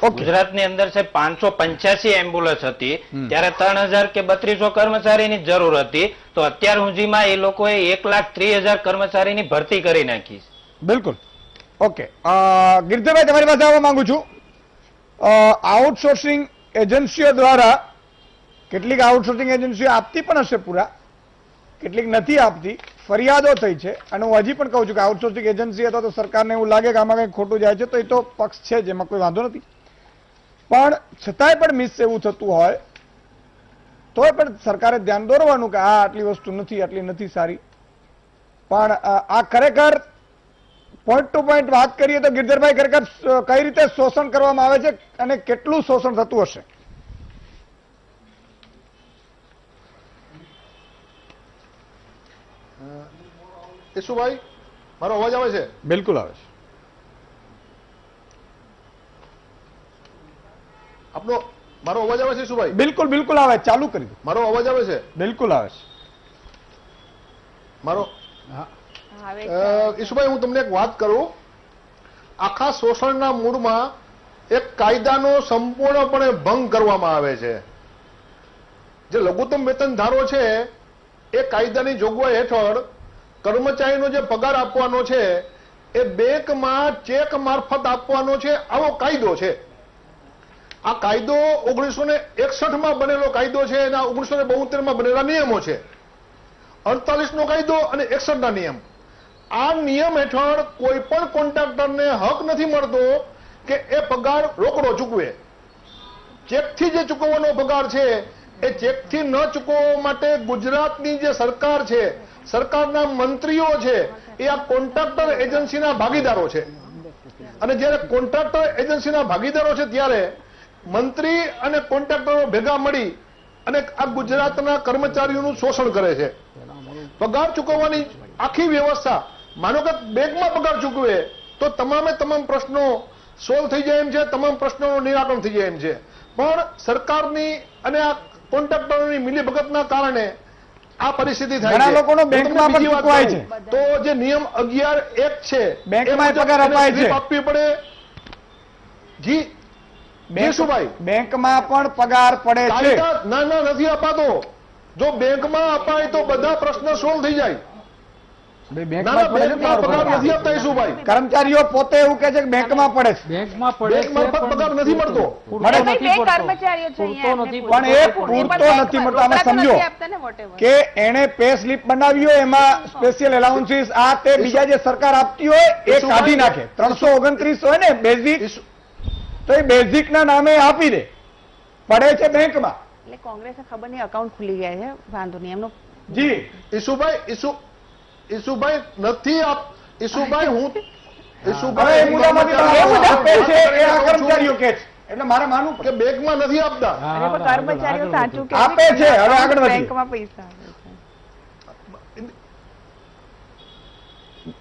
Speaker 6: ગુજરાતની અંદર સાહેબ 585 એમ્બ્યુલન્સ હતી, ત્યારે 3000 કે 3200 કર્મચારીની જરૂર હતી. તો અત્યાર સુધીમાં એ લોકોએ 1,30,000 કર્મચારીની ભરતી કરી નાખી.
Speaker 1: બિલકુલ. ઓકે, ગિરધરભાઈ તમારી પાસે આવવા માંગુ છું. આઉટસોર્સિંગ એજન્સીઓ દ્વારા કેટલીક આઉટસોર્સિંગ એજન્સીઓ આપતી પણ હશે પૂરા, કેટલીક નથી આપતી, ફરિયાદો થઈ છે. અને હું હજી પણ કહું છું કે આઉટસોર્સિંગ એજન્સી અથવા તો સરકારને એવું લાગે કે આમાં કંઈક ખોટું જાય છે તો એ તો પક્ષ છે, જેમાં કોઈ વાંધો નથી. પણ છતાંય પણ મિસ એવું થતું હોય તોય પણ સરકારે ધ્યાન દોરવાનું કે આ આટલી વસ્તુ નથી, આટલી નથી સારી. પણ આ ખરેખર પોઈન્ટ ટુ પોઈન્ટ વાત કરીએ તો ગિરધરભાઈ, ખરેખર કઈ રીતે શોષણ કરવામાં આવે છે અને કેટલું શોષણ થતું હશે?
Speaker 7: ઈશુભાઈ, મારો અવાજ આવે છે?
Speaker 1: બિલકુલ આવે છે.
Speaker 7: આપનો મારો અવાજ આવે છે ઈશુભાઈ?
Speaker 1: બિલકુલ આવે, ચાલુ કરી દો.
Speaker 7: મારો અવાજ આવે છે?
Speaker 1: બિલકુલ આવે છે.
Speaker 7: મારો ઈશુભાઈ, હું તમને એક વાત કરું. આખા શોષણના મૂળમાં એક કાયદાનો સંપૂર્ણપણે ભંગ કરવામાં આવે છે. જે લઘુત્તમ વેતન ધારો છે એ કાયદાની જોગવાઈ હેઠળ કર્મચારીનો જે પગાર આપવાનો છે એ બેંકમાં ચેક મારફત આપવાનો છે, આવો કાયદો છે. આ કાયદો 1961 બનેલો કાયદો છે, એના 1972 બનેલા નિયમો છે. 48 નો કાયદો અને 61 ના નિયમ. આ નિયમ હેઠળ કોઈ પણ કોન્ટ્રાક્ટરને હક નથી મળતો કે એ પગાર રોકડો ચૂકવે. ચેકથી જે ચૂકવવાનો પગાર છે એ ચેકથી ન ચૂકવવા માટે ગુજરાતની જે સરકાર છે, સરકારના મંત્રીઓ છે, એ આ કોન્ટ્રાક્ટર એજન્સીના ભાગીદારો છે. અને જ્યારે કોન્ટ્રાક્ટર એજન્સીના ભાગીદારો છે ત્યારે મંત્રી અને કોન્ટ્રાક્ટરો ભેગા મળી અને આ ગુજરાતના કર્મચારીઓનું શોષણ કરે છે. પગાર ચૂકવવાની આખી વ્યવસ્થા, માનો કે બેંકમાં પગાર ચૂકવે તો તમામે તમામ પ્રશ્નો સોલ્વ થઈ જાય એમ છે, તમામ પ્રશ્નોનું નિરાકરણ થઈ જાય એમ છે. પણ સરકારની અને આ કોન્ટ્રાક્ટરોની મિલીભગતના કારણે આ પરિસ્થિતિ થાય છે.
Speaker 1: ઘણા લોકોનો બેંકમાં પણ ચૂકવાય છે.
Speaker 7: તો જે નિયમ 11(1) છે
Speaker 1: બેંકમાં પગાર અપાય છે,
Speaker 7: આપવી પડે. જી
Speaker 1: બેંકમાં પણ પગાર પડે છે.
Speaker 7: ના નથી અપાતો. જો બેંકમાં અપાય તો બધા પ્રશ્ન સોલ્વ થઈ જાય. કર્મચારીઓ
Speaker 1: પોતે એવું કે છે કે બેંકમાં પડે છે,
Speaker 7: બેંકમાં પગાર નથી મળતો.
Speaker 1: પણ એ પૂરતો નથી મળતો. આમાં સમજો કે એને પે સ્લીપ બનાવ્યો, એમાં સ્પેશિયલ એલાઉન્સીસ આ તે બીજા જે સરકાર આપતી હોય એ કાઢી નાખે. 329 હોય ને બેઝિક તો એ બેઝિક ના નામે આપી દે, પડે છે બેંકમાં.
Speaker 8: એટલે કોંગ્રેસે ખબર નહીં અકાઉન્ટ ખુલી ગયા છે, વાંધો નહીં એમનો.
Speaker 1: જી
Speaker 7: ઈસુભાઈ નથી ઈસુભાઈ હું
Speaker 1: હવે એ
Speaker 7: ઈસુભાઈ
Speaker 1: મુદ્દામાંથી આપે છે એ આ કર્મચારીઓ કે છે, એટલે મારે માનવું
Speaker 7: કે બેંકમાં નથી આપતા.
Speaker 8: અરે પણ કર્મચારીઓ સાચું કે
Speaker 1: આપે છે. હવે આગળ વધીએ.
Speaker 8: બેંકમાં પૈસા આવે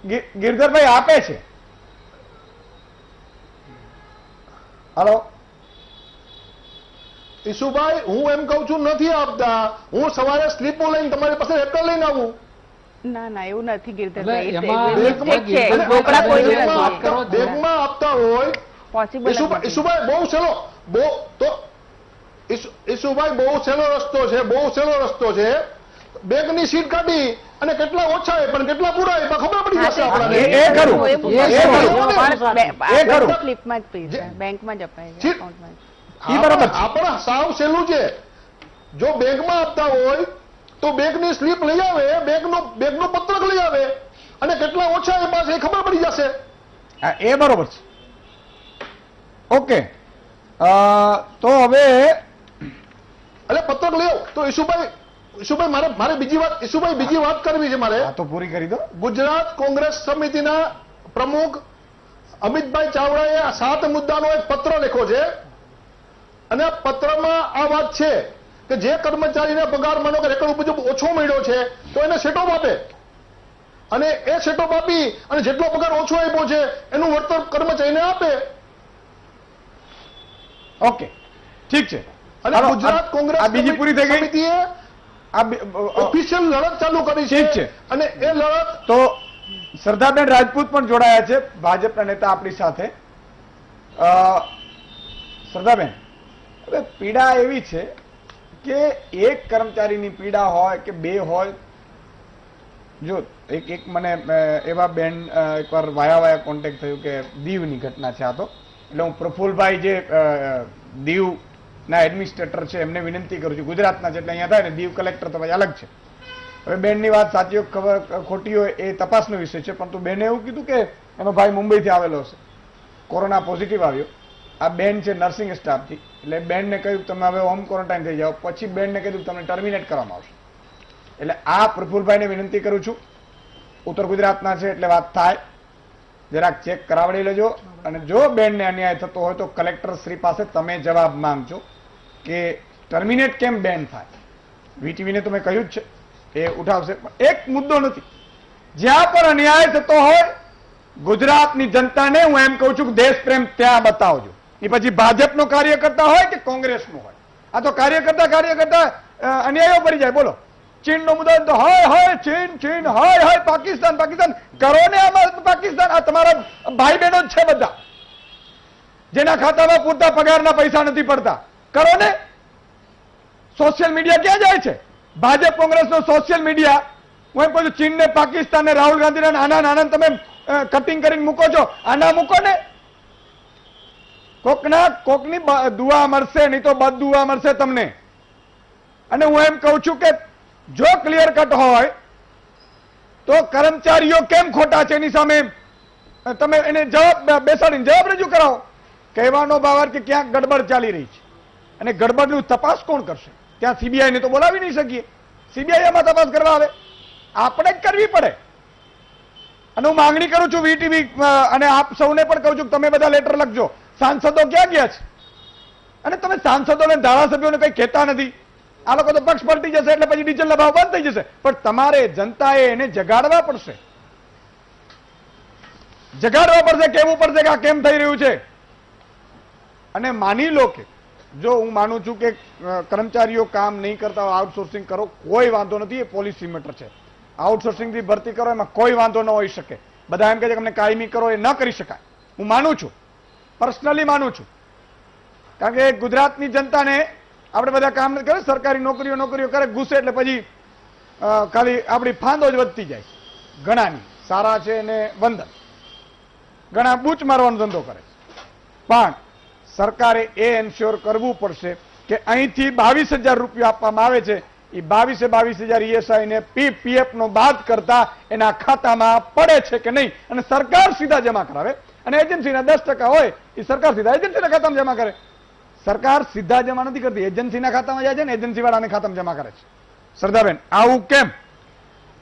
Speaker 8: છે.
Speaker 1: ગિરધરભાઈ આપે છે. હલો
Speaker 7: ઈસુભાઈ હું એમ કઉ છું નથી આપતા. હું સવારે સ્લીપો લઈને તમારી પાસે લેટર લઈને આવું.
Speaker 8: ના ના એવું નથી
Speaker 2: એટલે
Speaker 8: ગિરધરભાઈ,
Speaker 2: એમાં
Speaker 8: mistake છે.
Speaker 7: બેંકમાં
Speaker 8: રોકડા કોઈને
Speaker 2: વાત
Speaker 8: નથી.
Speaker 2: કરો છો.
Speaker 7: બેંકમાં આપતા હોય
Speaker 8: પોસિબલ
Speaker 7: ઈસુભાઈ બહુ સહેલો ઈસુભાઈ બહુ સહેલો રસ્તો છે, બહુ સહેલો રસ્તો છે. બેંકની સીટ કાઢી અને કેટલા ઓછા હોય પણ કેટલા પૂરા હોય ખબર પડી જશે આપણાને.
Speaker 1: એ ખરું.
Speaker 8: સ્લીપમાં જ પૈસા બેંકમાં જ અપાય છે,
Speaker 7: ઠીક.
Speaker 8: એકાઉન્ટમાં જ.
Speaker 1: ઈ બરાબર છે.
Speaker 7: આપણા સાવ સહેલું છે. જો બેંકમાં આપતા હોય તો બેંકની સ્લીપ લઈ આવે, બેંકનો પત્રક લઈ આવે અને કેટલા ઓછા એ પાસે ખબર પડી જશે.
Speaker 1: હા, એ બરોબર છે. ઓકે, તો હવે
Speaker 7: એટલે પત્રક લઈ આવો. તો ઈસુભાઈ મારે બીજી વાત કરવી છે મારે.
Speaker 1: આ તો પૂરી કરી દો.
Speaker 7: ગુજરાત કોંગ્રેસ સમિતિના પ્રમુખ અમિતભાઈ ચાવડાએ આ 7 મુદ્દાનો એક પત્ર લખ્યો છે અને આ પત્રમાં આ વાત છે કે જે કર્મચારીને પગાર માનો કે રેકર્ડ મુજબ ઓછો મળ્યો છે તો એને સેટોપ આપે અને એ સેટોપ આપી અને જેટલો પગાર ઓછો આપ્યો છે એનું વળતર કર્મચારીને આપે.
Speaker 1: ઓકે, ઠીક છે.
Speaker 7: અને
Speaker 1: હાલો,
Speaker 7: ગુજરાત કોંગ્રેસ
Speaker 1: આ બીજી પૂરી થઈ ગઈ.
Speaker 7: સમિતિએ ઓફિશિયલ લડત ચાલુ કરી
Speaker 1: ઠીક
Speaker 7: છે
Speaker 1: છે.
Speaker 7: અને એ લડત
Speaker 1: તો શ્રદ્ધાબેન રાજપૂત પણ જોડાયા છે, ભાજપના નેતા આપણી સાથે. શ્રદ્ધાબેન, હવે પીડા એવી છે કે એક કર્મચારીની પીડા હોય કે બે હોય. જો એક મને એવા બેન એકવાર વાયા કોન્ટેક્ટ થયું કે દીવની ઘટના છે આ તો, એટલે હું પ્રફુલભાઈ જે દીવના એડમિનિસ્ટ્રેટર છે એમને વિનંતી કરું છું. ગુજરાતના છે એટલે અહીંયા થાય ને, દીવ કલેક્ટર તો અલગ છે. હવે બેનની વાત સાચી હોય ખબર ખોટી હોય એ તપાસનો વિષય છે, પરંતુ બેને એવું કીધું કે એનો ભાઈ મુંબઈથી આવેલો હશે, કોરોના પોઝિટિવ આવ્યો. આ બેન છે નર્સિંગ સ્ટાફથી, એટલે બેનને કહ્યું તમે હવે હોમ ક્વોરન્ટાઇન થઈ જાઓ. પછી બેનને કીધું તમને ટર્મિનેટ કરવામાં આવશે. એટલે આ પ્રફુલભાઈને વિનંતી કરું છું, ઉત્તર ગુજરાતના છે એટલે વાત થાય, જરાક ચેક કરાવડી લેજો. અને જો બેનને અન્યાય થતો હોય તો કલેક્ટર શ્રી પાસે તમે જવાબ માંગજો કે ટર્મિનેટ કેમ બેન થાય. વીટીવીને તો મેં કહ્યું જ છે, એ ઉઠાવશે. પણ એક મુદ્દો નથી, જ્યાં પણ અન્યાય થતો હોય ગુજરાતની જનતાને હું એમ કહું છું કે દેશ પ્રેમ ત્યાં બતાવજો. એ પછી ભાજપનો કાર્યકર્તા હોય કે કોંગ્રેસનો હોય. આ તો કાર્યકર્તા અન્યાયો પડી જાય. બોલો, ચીનનો મુદ્દો તો હોય ચીન હોય પાકિસ્તાન કરો ને આમાં પાકિસ્તાન. આ તમારા ભાઈ બહેનો જ છે બધા, જેના ખાતામાં પૂરતા પગારના પૈસા નથી પડતા. કરો ને. સોશિયલ મીડિયા ક્યાં જાય છે? ભાજપ કોંગ્રેસનો સોશિયલ મીડિયા. હું એમ કહું છું ચીનને, પાકિસ્તાનને, રાહુલ ગાંધીના આના તમે કટિંગ કરીને મૂકો છો, આના મૂકો ને. કોકની દુઆ મળશે, નહીં તો બદ દુઆ મળશે તમને. અને હું એમ કહું છું કે જો ક્લિયર કટ હોય તો કર્મચારીઓ કેમ ખોટા છે એની સામે તમે એને જવાબ બેસાડીને જવાબ રજૂ કરાવો. કહેવાનો ભાવ કે ક્યાંક ગડબડ ચાલી રહી છે અને ગડબડનું તપાસ કોણ કરશે? ત્યાં સીબીઆઈ ને તો બોલાવી નહીં શકીએ. સીબીઆઈ એમાં તપાસ કરવા આવે, આપણે જ કરવી પડે. અને હું માંગણી કરું છું વીટીવી અને આપ સૌને પણ કહું છું કે તમે બધા લેટર લખજો. સાંસદો ક્યાં ગયા છે? અને તમે સાંસદોને, ધારાસભ્યોને કઈ કહેતા નથી. આ લોકો તો પક્ષ પલટી જશે એટલે પછી ડીઝલના ભાવ બંધ થઈ જશે. પણ તમારે જનતાએ એને જગાડવા પડશે, કહેવું પડશે કે આ કેમ થઈ રહ્યું છે. અને માની લો કે જો હું માનું છું કે કર્મચારીઓ કામ નહીં કરતા હોય, આઉટસોર્સિંગ કરો, કોઈ વાંધો નથી, એ પોલિસી મેટર છે. આઉટસોર્સિંગથી ભરતી કરો એમાં કોઈ વાંધો ન હોઈ શકે. બધા એમ કહે છે કે અમને કાયમી કરો, એ ન કરી શકાય. હું માનું છું, પર્સનલી માનું છું. કારણ કે ગુજરાતની જનતાને આપણે બધા કામ નથી કરે, સરકારી નોકરીઓ કરે, ઘૂસે એટલે પછી ખાલી આપણી ફાંદો જ વધતી જાય. ઘણાની સારા છે ને વંદન, ઘણા બૂચ મારવાનો ધંધો કરે છે. પણ સરકારે એ એન્શ્યોર કરવું પડશે કે અહીંથી 22,000 રૂપિયા આપવામાં આવે છે, એ 22,000 ESI ને પીએફ નો બાદ કરતા એના ખાતામાં પડે છે કે નહીં, અને સરકાર સીધા જમા કરાવે. અને એજન્સીના 10% હોય એ સરકાર સીધા એજન્સીના ખાતામાં જમા કરે. સરકાર સીધા જમા નથી કરતી, એજન્સીના ખાતામાં જાય છે ને એજન્સી વાળાને ખાતામાં જમા કરે છે. શ્રદ્ધાબેન, આવું કેમ?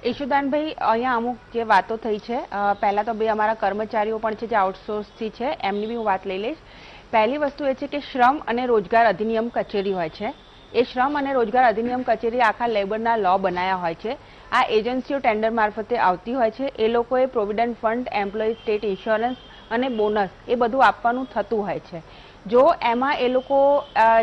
Speaker 8: ઈશુદાનભાઈ, અહીંયા અમુક જે વાતો થઈ છે, પહેલા તો બે અમારા કર્મચારીઓ પણ છે જે આઉટસોર્સથી છે, એમની બી હું વાત લઈ લઈશ. પહેલી વસ્તુ એ છે કે શ્રમ અને રોજગાર અધિનિયમ કચેરી હોય છે. એ શ્રમ અને રોજગાર અધિનિયમ કચેરી આખા લેબરના લો બનાવ્યા હોય છે. આ એજન્સીઓ ટેન્ડર મારફતે આવતી હોય છે. એ લોકોએ provident fund, employ state insurance અને બોનસ એ બધું આપવાનું થતું હોય છે. જો એમાં એ લોકો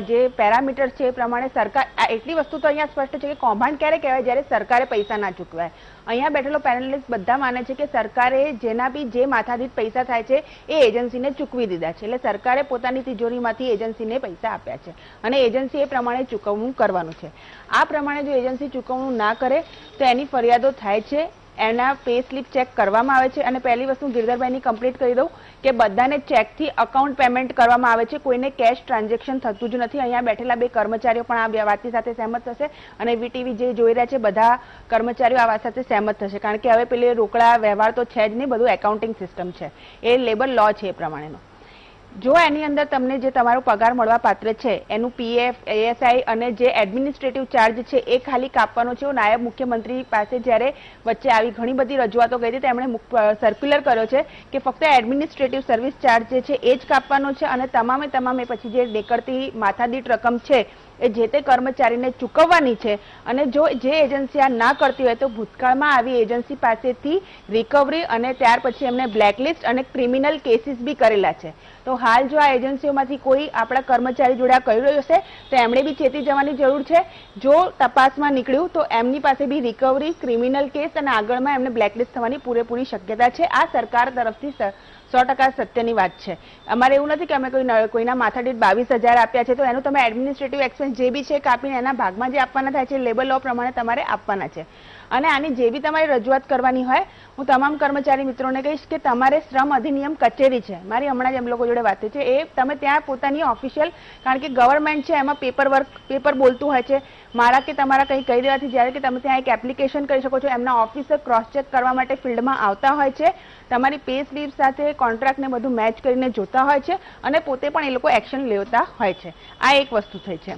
Speaker 8: જે પેરામીટર્સ છે એ પ્રમાણે સરકાર, એટલી વસ્તુ તો અહીંયા સ્પષ્ટ છે કે કૌભાંડ ક્યારે કહેવાય? જ્યારે સરકારે પૈસા ના ચૂકવાય. અહીંયા બેઠેલો પેનલિસ્ટ બધા માને છે કે સરકારે જેના બી જે માથાદીઠ પૈસા થાય છે એ એજન્સીને ચૂકવી દીધા છે. એટલે સરકારે પોતાની તિજોરીમાંથી એજન્સીને પૈસા આપ્યા છે અને એજન્સી એ પ્રમાણે ચૂકવણું કરવાનું છે. આ પ્રમાણે જો એજન્સી ચૂકવણું ના કરે તો એની ફરિયાદો થાય છે, એના પે સ્લીપ ચેક કરવામાં આવે છે. અને પહેલી વસ્તુ ગિરધરભાઈની કમ્પ્લીટ કરી દઉં કે બધાને ચેકથી અકાઉન્ટ પેમેન્ટ કરવામાં આવે છે, કોઈને કેશ ટ્રાન્ઝેક્શન થતું જ નથી. અહીંયા બેઠેલા બે કર્મચારીઓ પણ આ બે વાતની સાથે સહેમત થશે અને વીટીવી જે જોઈ રહ્યા છે બધા કર્મચારીઓ આ વાત સાથે સહેમત થશે, કારણ કે હવે પેલી રોકડા વ્યવહાર તો છે જ નહીં, બધું એકાઉન્ટિંગ સિસ્ટમ છે, એ લેબર લો છે એ પ્રમાણેનો. જો એની અંદર તમને જે તમારો પગાર મળવા પાત્ર છે એનું પીએફ, એએસઆઈ અને જે એડમિનિસ્ટ્રેટિવ ચાર્જ છે એ ખાલી કાપવાનો છે. નાયબ મુખ્યમંત્રી પાસે જ્યારે વચ્ચે આવી ઘણી બધી રજૂઆતો ગઈ હતી તેમણે સર્ક્યુલર કર્યો છે કે ફક્ત એડમિનિસ્ટ્રેટિવ સર્વિસ ચાર્જ જે છે એ જ કાપવાનો છે અને તમામે પછી જે નીકળતી માથાદીઠ રકમ છે એ જે તે કર્મચારીને ચૂકવવાની છે. અને જો જે એજન્સી આ ના કરતી હોય તો ભૂતકાળમાં આવી એજન્સી પાસેથી રિકવરી અને ત્યાર પછી એમને બ્લેકલિસ્ટ અને ક્રિમિનલ કેસીસ બી કરેલા છે. તો હાલ જો આ એજન્સીઓમાંથી કોઈ આપણા કર્મચારી જોડે આ કરી રહ્યો હશે તો એમણે બી ચેતી જવાની જરૂર છે. જો તપાસમાં નીકળ્યું તો એમની પાસે બી રિકવરી, ક્રિમિનલ કેસ અને આગળમાં એમને બ્લેકલિસ્ટ થવાની પૂરેપૂરી શક્યતા છે. આ સરકાર તરફથી 100% સત્યની વાત છે. અમારે એવું નથી કે અમે કોઈના માથાદીઠ 22,000 આપ્યા છે તો એનું તમે એડમિનિસ્ટ્રેટિવ એક્સપેન્સ જે બી છે કાપીને એના ભાગમાં જે આપવાના થાય છે લેબર લો પ્રમાણે તમારે આપવાના છે. અને આની જે બી તમારી રજૂઆત કરવાની હોય હું તમામ કર્મચારી મિત્રોને કહીશ કે તમારે શ્રમ અધિનિયમ કચેરી છે, મારી હમણાં જ એમ લોકો જોડે વાત છે, એ તમે ત્યાં પોતાની ઓફિશિયલ, કારણ કે ગવર્મેન્ટ છે એમાં પેપર બોલતું હોય છે. મારા કે તમારા કંઈ કહી દેવાથી જ્યારે કે તમે ત્યાં એક એપ્લિકેશન કરી શકો છો, એમના ઓફિસર ક્રોસ ચેક કરવા માટે ફિલ્ડમાં આવતા હોય છે, તમારી પે સ્લીપ સાથે કોન્ટ્રાક્ટને બધું મેચ કરીને જોતા હોય છે અને પોતે પણ એ લોકો એક્શન લેતા હોય છે. આ એક વસ્તુ થઈ છે.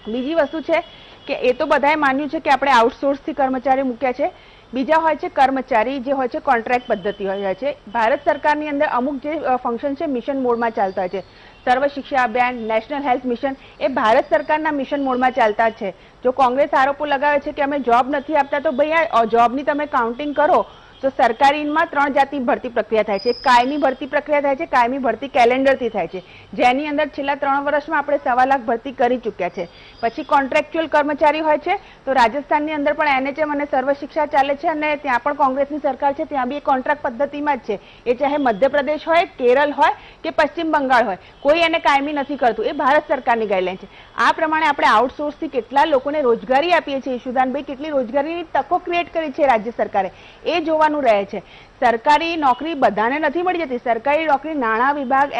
Speaker 8: બીજી વસ્તુ છે કે એ તો બધાએ માન્યું છે કે આપણે આઉટસોર્સથી કર્મચારી મૂક્યા છે. બીજા હોય છે કર્મચારી જે હોય છે કોન્ટ્રાક્ટ પદ્ધતિ હોય છે. ભારત સરકારની અંદર અમુક જે ફંક્શન છે મિશન મોડમાં ચાલતા હોય છે. Sarva Shiksha Abhiyan, national health mission એ ભારત સરકારના મિશન મોડમાં ચાલતા છે. જો કોંગ્રેસ આરોપો લગાવે છે કે અમે જોબ નથી આપતા તો ભાઈ આ જોબની તમે કાઉન્ટિંગ કરો તો સરકારીમાં 3 જાતની ભરતી પ્રક્રિયા થાય છે. એક કાયમી ભરતી પ્રક્રિયા થાય છે, કાયમી ભરતી કેલેન્ડરથી થાય છે, જેની અંદર છેલ્લા 3 વર્ષમાં આપણે 1.25 લાખ ભરતી કરી ચૂક્યા છે. પછી કોન્ટ્રાક્ચ્યુઅલ કર્મચારી હોય છે તો રાજસ્થાનની અંદર પણ એનએચએમ અને સર્વ શિક્ષા ચાલે છે અને ત્યાં પણ કોંગ્રેસની સરકાર છે, ત્યાં બી કોન્ટ્રાક્ટ પદ્ધતિમાં જ છે. એ ચાહે મધ્યપ્રદેશ હોય, કેરળ હોય કે પશ્ચિમ બંગાળ હોય, કોઈ એને કાયમી નથી કરતું. એ ભારત સરકારની ગાઈડલાઈન છે. આ પ્રમાણે આપણે આઉટસોર્સથી કેટલા લોકોને રોજગારી આપીએ છીએ ઈશુદાનભાઈ, કેટલી રોજગારીની તકો ક્રિએટ કરી છે રાજ્ય સરકારે, એ જોવાનું રહે છે. સરકારી નોકરી બધાને નથી મળી જતી. સરકારી નોકરી નાણાં વિભાગ,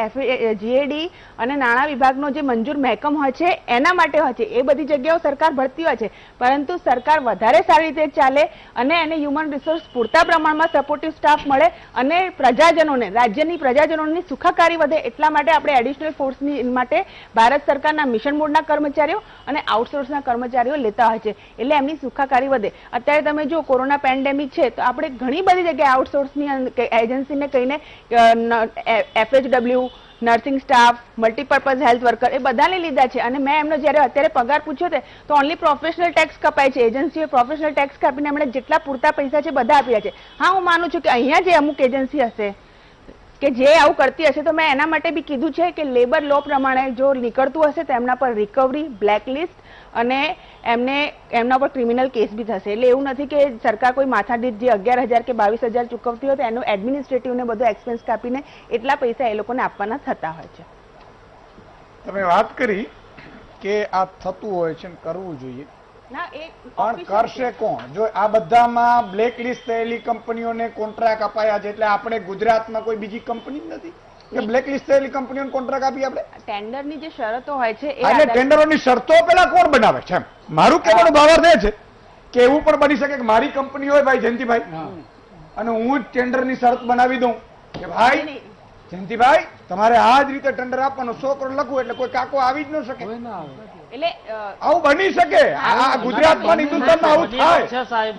Speaker 8: જીએડી અને નાણાં વિભાગનો જે મંજૂર મહેકમ હોય છે એના માટે હોય છે. એ બધી જગ્યાઓ સરકાર ભરતી હોય છે, પરંતુ સરકાર વધારે સારી રીતે ચાલે અને એને હ્યુમન રિસોર્સ પૂરતા પ્રમાણમાં સપોર્ટિવ સ્ટાફ મળે અને પ્રજાજનોને, રાજ્યની પ્રજાજનોની સુખાકારી વધે એટલા માટે આપણે એડિશનલ ફોર્સની માટે ભારત સરકારના મિશન મોડના કર્મચારીઓ અને આઉટસોર્સના કર્મચારીઓ લેતા હોય છે, એટલે એમની સુખાકારી વધે. અત્યારે તમે જો કોરોના પેન્ડેમિક છે તો આપણે ઘણી બધી જગ્યાએ આઉટસોર્સની એજન્સીને કહીને FHW, nursing staff, multipurpose health worker એ બધાને લીધા છે. અને મેં એમનો જ્યારે અત્યારે પગાર પૂછ્યો છે તો ઓનલી પ્રોફેશનલ ટેક્સ કપાય છે. એજન્સીએ પ્રોફેશનલ ટેક્સ કાપીને એમણે જેટલા પૂરતા પૈસા છે બધા આપ્યા છે. હા, હું માનું છું કે અહીંયા જે અમુક એજન્સી હશે કે જે આવું કરતી હશે તો મેં એના માટે બી કીધું છે કે લેબર લો પ્રમાણે જો નીકળતું હશે તો એમના પર રિકવરી, બ્લેકલિસ્ટ અને એમના પર ક્રિમિનલ કેસ બી થશે. એટલે એવું નથી કે સરકાર કોઈ માથાદીઠ જે 11,000 કે 22,000 ચૂકવતી હોય તો એનું એડમિનિસ્ટ્રેટિવ ને બધો એક્સપેન્સ કાપીને એટલા પૈસા એ લોકોને આપવાના થતા હોય છે.
Speaker 1: તમે વાત કરી કે આ થતું હોય છે ને કરવું જોઈએ, પણ કરશે કોણ? જો આ બધામાં બ્લેકલિસ્ટ થયેલી કંપનીઓને કોન્ટ્રાક્ટ અપાયા છે, એટલે આપણે ગુજરાતમાં કોઈ બીજી કંપની જ નથી કે બ્લેકલિસ્ટ થયેલી કંપનીઓને કોન્ટ્રાક્ટ આપી આપણે?
Speaker 8: ટેન્ડરની જે શરતો હોય છે
Speaker 1: એટલે ટેન્ડરોની શરતો પેલા કોણ બનાવે છે? મારું કહેવાનો ભાવાર્થ એ છે કે એવું પણ બની શકે કે મારી કંપની હોય ભાઈ જયંતિભાઈ અને હું જ ટેન્ડરની શરત બનાવી દઉં કે ભાઈ જયંતિભાઈ તમારે આ જ રીતે ટેન્ડર આપવાનો 100 કરોડ લખવું એટલે કોઈ કાકો આવી જ ન શકે.
Speaker 8: એટલે
Speaker 1: આવું બની શકે. આ ગુજરાતમાં હિન્દુસ્તાનમાં આવું થાય.
Speaker 5: છે સાહેબ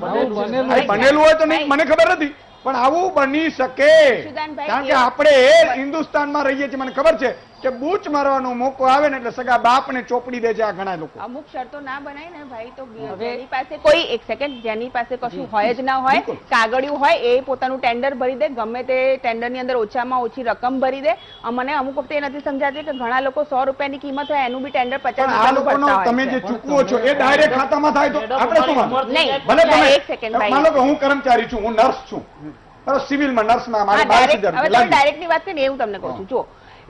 Speaker 1: બનેલું હોય તો નહીં મને ખબર નથી પણ આવું બની શકે.
Speaker 8: ઈશુદાનભાઈ,
Speaker 1: કારણ કે આપણે હિન્દુસ્તાનમાં રહીએ છીએ. મને ખબર છે કે બૂચ મારવાનો મોકો આવે ને એટલે સગા બાપને ચોપડી દે છે આ ઘણા લોકો.
Speaker 8: અમુક શરતો ના બનાય ને ભાઈ તો જેની પાસે કોઈ એક સેકન્ડ જેની પાસે કશું હોય જ ના હોય, કાગળિયું હોય, એ પોતાનું ટેન્ડર ભરી દે, ગમે તે ટેન્ડર ની અંદર ઓછામાં ઓછી રકમ ભરી દે. મને અમુક વખતે એ નથી સમજાતી કે ઘણા લોકો 100 રૂપિયાની કિંમત હોય એનું બી ટેન્ડર 50
Speaker 1: લોકોનો તમે જે ચૂકવો છો એ ડાયરેક્ટ ખાતામાં થાય તો આપણે શું વાંધો?
Speaker 8: નહીં,
Speaker 1: ભલે તમે
Speaker 8: એક સેકન્ડ ભાઈ,
Speaker 1: માનો કે હું કર્મચારી છું, હું નર્સ છું, બરાબર, સિવિલમાં નર્સમાં મારે 22,000
Speaker 8: હવે
Speaker 1: રૂપિયા
Speaker 8: ડાયરેક્ટ ની વાત કરીને હું તમને કહું છું. જો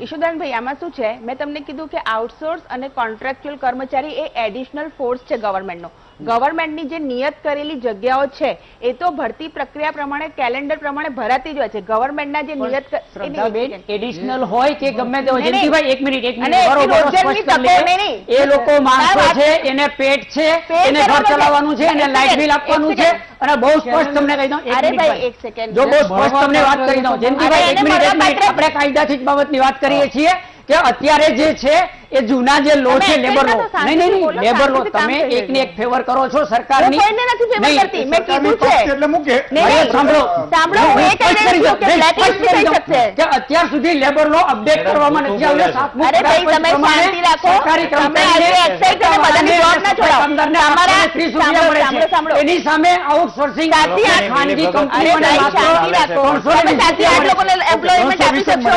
Speaker 8: ઈશુદાનભાઈ, આમાં શું છે, મેં તમને કીધું કે આઉટસોર્સ અને કોન્ટ્રાક્ચ્યુઅલ કર્મચારી એ એડિશનલ ફોર્સ છે ગવર્મેન્ટનો. ગવર્મેન્ટની જે નિયત કરેલી જગ્યાઓ છે એ તો ભરતી પ્રક્રિયા પ્રમાણે કેલેન્ડર પ્રમાણે ભરાતી જ હોય છે. ગવર્મેન્ટના જે નિયત
Speaker 3: એડિશનલ હોય કે ગમે તે હોય, જયંતિભાઈ એક મિનિટ
Speaker 8: અને
Speaker 3: બરોબર
Speaker 8: રોજગારની
Speaker 3: સ્પષ્ટ કરી
Speaker 8: તકો
Speaker 3: લે.
Speaker 8: નહીં.
Speaker 3: એ લોકો માણસો છે, એને પેટ છે, એને ઘર ચલાવવાનું છે, એને લાઇટ બિલ આપવાનું છે. અને બહુ સ્પષ્ટ તમને કહી દઉં,
Speaker 8: અરે ભાઈ એક સેકન્ડ,
Speaker 3: જો બહુ સ્પષ્ટ તમને વાત કરી દઉં જયંતિભાઈ, એક મિનિટ આપણે કાયદાથી જ બાબતની વાત કરીએ છીએ કે અત્યારે જે છે એ જૂના જે લો છે લેબર લો, નહીં લેબર લો, તમે એકને એક ફેવર કરો છો સરકારની.
Speaker 8: કોઈને નથી ફેવર કરતી, મેં કીધું છે.
Speaker 1: એટલે મૂકે
Speaker 8: સાંભળો હું એ કહી રહી છું કે બ્લેકલિસ્ટ થઈ શકશે.
Speaker 3: કે અત્યાર સુધી લેબર લો અપડેટ કરવામાં નથી આવ્યો. સાતમું
Speaker 8: અરે ભાઈ તમે શાંતિ રાખો, તમે આજે એક્સાઇટ અને બધાને જોબ ના છોડાવો. તમારા
Speaker 3: 30 રૂપિયા મળે છે. એની સામે આઉટસોર્સિંગ ખાનગી કંપનીઓને
Speaker 8: શાંતિ રાખો. તમે 7-8 લોકોને એમ્પ્લોયમેન્ટ આપી શકશો.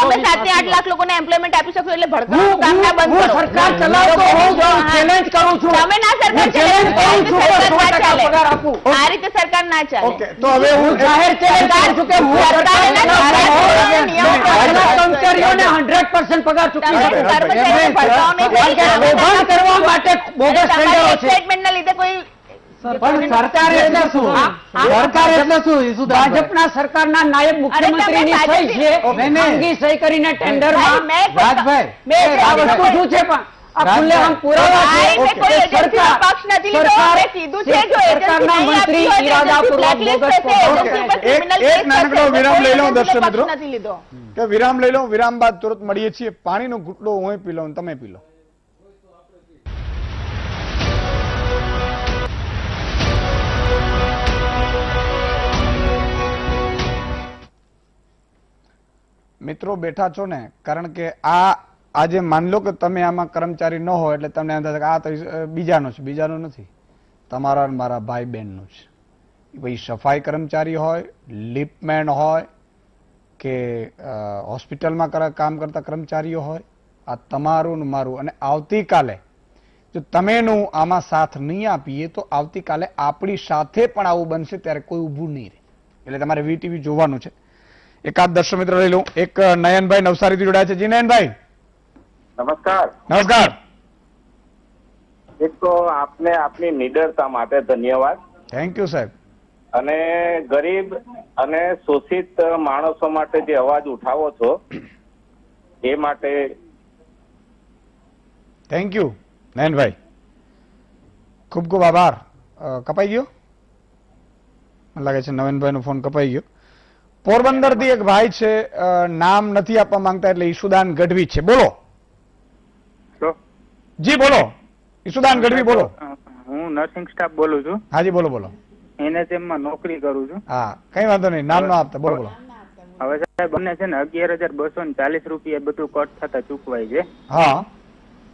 Speaker 8: તમે 7-8 લાખ લોકોને એમ્પ્લોયમેન્ટ આપી શકશો એટલે ભડકાનું કામ ના બંધ કરો.
Speaker 3: સરકાર ચલાવતો હોઉં તો હું ચેલેન્જ કરું છું.
Speaker 8: તમે ના સરકાર
Speaker 3: ચેલેન્જ કરું છું કે 100% પગાર આપું.
Speaker 8: આ રીતે સરકાર ના ચાલે.
Speaker 1: ઓકે, તો હવે હું
Speaker 3: જાહેર ચેલેન્જ કરું છું કે હું કર્મચારીઓને 100% પગાર ચૂકવી શકું. કૌભાંડ કરવા માટે બોગસ ટેન્ડરો છે.
Speaker 8: સ્ટેટમેન્ટના લીધે કોઈ
Speaker 2: પણ સરકાર એટલે શું? સરકાર એટલે શું ઈશુદાનભાઈ?
Speaker 3: ભાજપના સરકારના નાયબ મુખ્યમંત્રીની સહી છે. ખાનગી સહી કરીને ટેન્ડરમાં
Speaker 2: રાજભાઈ
Speaker 3: આ વસ્તુ શું છે પણ આ ખુલ્લેઆમ પુરાવા છે.
Speaker 8: મેં કોઈ એજન્સીનો પક્ષ નથી લીધો. મેં કીધું છે જો એજન્સી નહીં આપતી હોય તો એજન્સી બ્લેકલિસ્ટ થશે, એજન્સી ઉપર ક્રિમિનલ કેસ
Speaker 1: એક નાનકડો
Speaker 8: થશે.
Speaker 1: વિરામ લઈ લઉં
Speaker 8: કોઈ
Speaker 1: દર્શક
Speaker 8: એજન્સીનો
Speaker 1: મિત્રો.
Speaker 8: પક્ષ નથી લીધો.
Speaker 1: કે વિરામ લઈ લઉં, વિરામ બાદ તુરંત મળીએ છીએ. પાણીનો ઘૂંટડો હું પી લઉં, તમે પી લો. મિત્રો બેઠા છો ને, કારણ કે આજે માન લો કે તમે આમાં કર્મચારી ન હોય એટલે તમને એમ થાય કે આ તો બીજાનો છે. બીજાનો નથી, તમારા અને મારા ભાઈ બહેનનો છે. ભાઈ સફાઈ કર્મચારી હોય, લિફ્ટમેન હોય કે હોસ્પિટલમાં કામ કરતા કર્મચારીઓ હોય, આ તમારું ને મારું. અને આવતીકાલે જો તમેનું આમાં સાથ નહીં આપીએ તો આવતીકાલે આપણી સાથે પણ આવું બનશે, ત્યારે કોઈ ઊભું નહીં રહે. એટલે તમારે વીટીવી જોવાનું છે. એકાદ દર્શક મિત્ર લઈ લઉં. એક નયનભાઈ નવસારીથી જોડાયા છે. જી નયનભાઈ
Speaker 9: નમસ્કાર.
Speaker 1: નમસ્કાર.
Speaker 9: એક તો આપને આપની નિડરતા માટે ધન્યવાદ.
Speaker 1: થેન્ક યુ સાહેબ.
Speaker 9: અને ગરીબ અને શોષિત માણસો માટે જે અવાજ ઉઠાવો છો એ માટે
Speaker 1: થેન્ક યુ નયનભાઈ, ખૂબ ખૂબ આભાર. કપાઈ ગયો મને લાગે છે, નવીનભાઈ નો ફોન કપાઈ ગયો. પોરબંદર થી એક ભાઈ છે, નામ નથી આપવા માંગતા એટલે ઈશુદાન ગઢવી છે. બોલો જી, બોલો ઈશુદાન ગઢવી, બોલો.
Speaker 10: હું નર્સિંગ સ્ટાફ બોલું છું.
Speaker 1: હાજી બોલો બોલો.
Speaker 10: NHM માં નોકરી કરું છું.
Speaker 1: હા, કઈ વાંધો નહીં, નામ ના આપતા, બોલો બોલો.
Speaker 10: હવે સાહેબ અમને છે ને 11,240 રૂપિયા બધું કટ થતા ચૂકવાય છે.
Speaker 1: હા,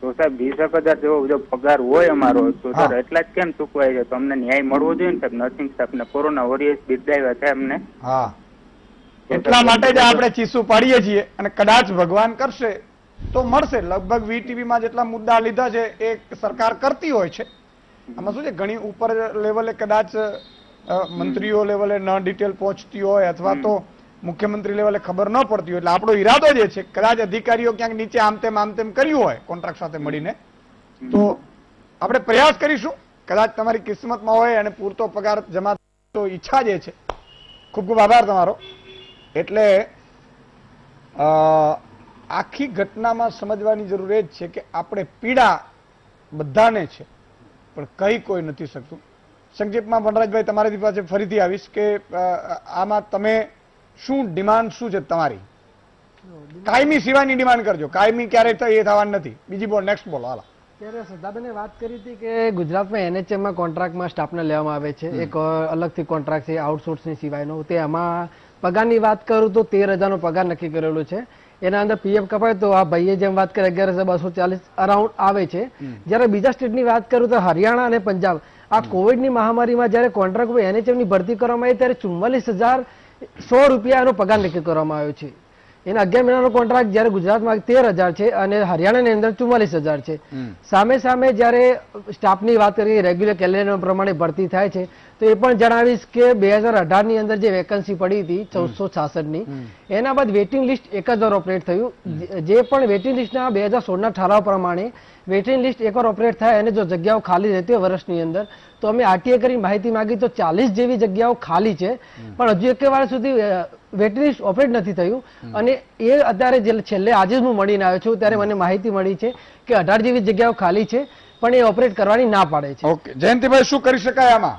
Speaker 10: તો સાહેબ 20,000 જેવો જો પગાર હોય અમારો તો સર એટલા જ કેમ ચૂકવાય છે? તો અમને ન્યાય મળવો જોઈએ ને સાહેબ. નર્સિંગ સ્ટાફ ને કોરોના વોરિયર્સ બિરદાવ્યા છે અમને.
Speaker 1: હા, એટલા માટે જ આપણે ચીસું પાડીએ છીએ. અને કદાચ ભગવાન કરશે તો મળશે. લગભગ વીટીવી માં જેટલા મુદ્દા લીધા છે એ સરકાર કરતી હોય છે. આમાં શું છે, ઘણી ઉપર લેવલે કદાચ મંત્રીઓ લેવલે ન ડિટેલ પહોંચતી હોય અથવા તો મુખ્યમંત્રી લેવલે ખબર ન પડતી હોય. એટલે આપણો ઈરાદો જે છે, કદાચ અધિકારીઓ ક્યાંક નીચે આમ તેમ કર્યું હોય કોન્ટ્રાક્ટ સાથે મળીને, તો આપણે પ્રયાસ કરીશું. કદાચ તમારી કિસ્મતમાં હોય અને પૂરતો પગાર જમા તો ઈચ્છા જે છે. ખૂબ ખૂબ આભાર તમારો. એટલે આખી ઘટનામાં સમજવાની જરૂર એ જ છે કે આપણે પીડા બધાને છે પણ કઈ કોઈ નથી શકતું. સંક્ષેપમાં વનરાજભાઈ તમારી પાસે ફરીથી આવીશ કે આમાં તમે શું ડિમાન્ડ શું છે તમારી? કાયમી સિવાયની ડિમાન્ડ કરજો, કાયમી ક્યારેય થાય એ થવાનું નથી. બીજી બોલ, નેક્સ્ટ બોલ. હાલો.
Speaker 4: ત્યારે શ્રદ્ધાબેને વાત કરી હતી કે ગુજરાતમાં NHM માં કોન્ટ્રાક્ટમાં સ્ટાફને લેવામાં આવે છે, એક અલગથી કોન્ટ્રાક્ટ છે આઉટસોર્સની સિવાયનો. તે આમાં પગારની વાત કરું તો 13,000નો પગાર નક્કી કરેલો છે. એના અંદર PF કપાય તો આ ભાઈએ જેમ વાત કરી 11,240 અરાઉન્ડ આવે છે. જ્યારે બીજા સ્ટેટની વાત કરું તો હરિયાણા અને પંજાબ, આ કોવિડની મહામારીમાં જ્યારે કોન્ટ્રાક્ટ NHM ની ભરતી કરવામાં આવી ત્યારે 44,100 રૂપિયાનો પગાર નક્કી કરવામાં આવ્યો છે. એના 11 મહિનાનો કોન્ટ્રાક્ટ જ્યારે ગુજરાતમાં 13,000 છે અને હરિયાણાની અંદર 44,000 છે. સામે સામે જ્યારે સ્ટાફની વાત કરીએ રેગ્યુલર કેલેન્ડર પ્રમાણે ભરતી થાય છે તો એ પણ જણાવીશ કે 2018 ની અંદર જે વેકન્સી પડી હતી 1466ની, એના બાદ વેઇટિંગ લિસ્ટ એક જ વાર ઓપરેટ થયું. જે પણ વેઇટિંગ લિસ્ટના 2016ના ઠરાવ પ્રમાણે વેઇટિંગ લિસ્ટ એકવાર ઓપરેટ થાય અને જો જગ્યાઓ ખાલી રહેતી હોય વર્ષની અંદર તો અમે RTA કરી માહિતી માંગી તો 40 જેવી જગ્યાઓ ખાલી છે, પણ હજુ એક વાર સુધી વેઇટિંગ લિસ્ટ ઓપરેટ નથી થયું. અને એ અત્યારે છેલ્લે આજે જ હું મળીને આવ્યો છું ત્યારે મને માહિતી મળી છે કે 18 જેવી જગ્યાઓ ખાલી છે પણ એ ઓપરેટ કરવાની ના પાડે છે.
Speaker 1: ઓકે જયંતિભાઈ, શું કરી શકાય આમાં?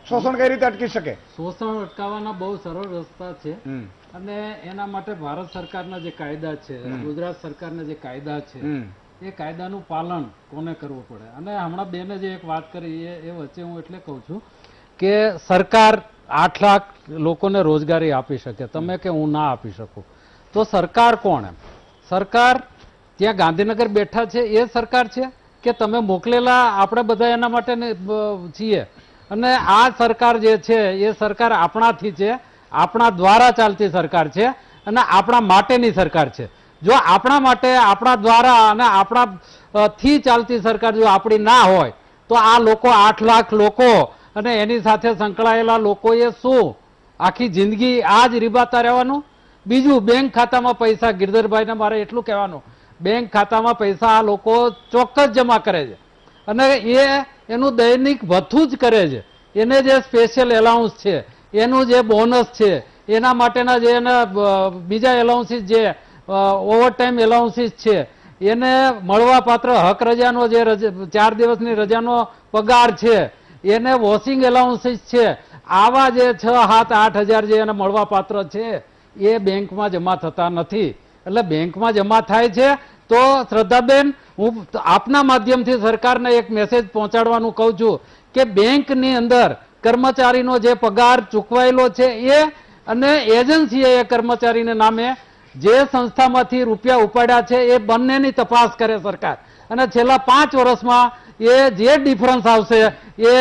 Speaker 1: શોષણ કઈ રીતે અટકી શકે?
Speaker 2: શોષણ અટકાવવાના બહુ સરળ રસ્તા છે અને એના માટે ભારત સરકારના જે કાયદા છે, ગુજરાત સરકારના જે કાયદા છે, એ કાયદાનું પાલન કોને કરવું પડે. અને હમણાં બેને જે એક વાત કરી એ વચ્ચે હું એટલે કહું છું કે સરકાર 8 લાખ લોકોને રોજગારી આપી શકે, તમે કે હું ના આપી શકું, તો સરકાર કોણ? એમ સરકાર ત્યાં ગાંધીનગર બેઠા છે એ સરકાર છે કે તમે મોકલેલા આપણે બધા એના માટે છીએ? અને આ સરકાર જે છે એ સરકાર આપણાથી છે, આપણા દ્વારા ચાલતી સરકાર છે અને આપણા માટેની સરકાર છે. જો આપણા માટે, આપણા દ્વારા અને આપણા થી ચાલતી સરકાર જો આપણી ના હોય તો આ લોકો 8 લાખ લોકો અને એની સાથે સંકળાયેલા લોકોએ શું આખી જિંદગી આ જ રીબાતા રહેવાનું? બીજું, બેંક ખાતામાં પૈસા, ગિરધરભાઈને મારે એટલું કહેવાનું, બેંક ખાતામાં પૈસા આ લોકો ચોક્કસ જમા કરે છે અને એનું દૈનિક ભથ્થું જ કરે છે. એને જે સ્પેશિયલ એલાઉન્સ છે, એનું જે બોનસ છે, એના માટેના જે એના બીજા એલાઉન્સીસ, જે ઓવરટાઈમ એલાઉન્સીસ છે, એને મળવાપાત્ર હક રજાનો જે 4 દિવસની રજાનો પગાર છે, એને વોશિંગ એલાઉન્સીસ છે, આવા જે 6, 7, 8 હજાર જે એને મળવાપાત્ર છે એ બેંકમાં જમા થતા નથી. એટલે બેંકમાં જમા થાય છે તો શ્રદ્ધાબેન, હું આપના માધ્યમથી સરકારને એક મેસેજ પહોંચાડવાનું કહું છું કે બેંકની અંદર કર્મચારીનો જે પગાર ચૂકવાયેલો છે એ અને એજન્સીએ એ કર્મચારીને નામે જે સંસ્થામાંથી રૂપિયા ઉપાડ્યા છે એ બંનેની તપાસ કરે સરકાર. અને છેલ્લા 5 વર્ષમાં એ જે ડિફરન્સ આવશે એ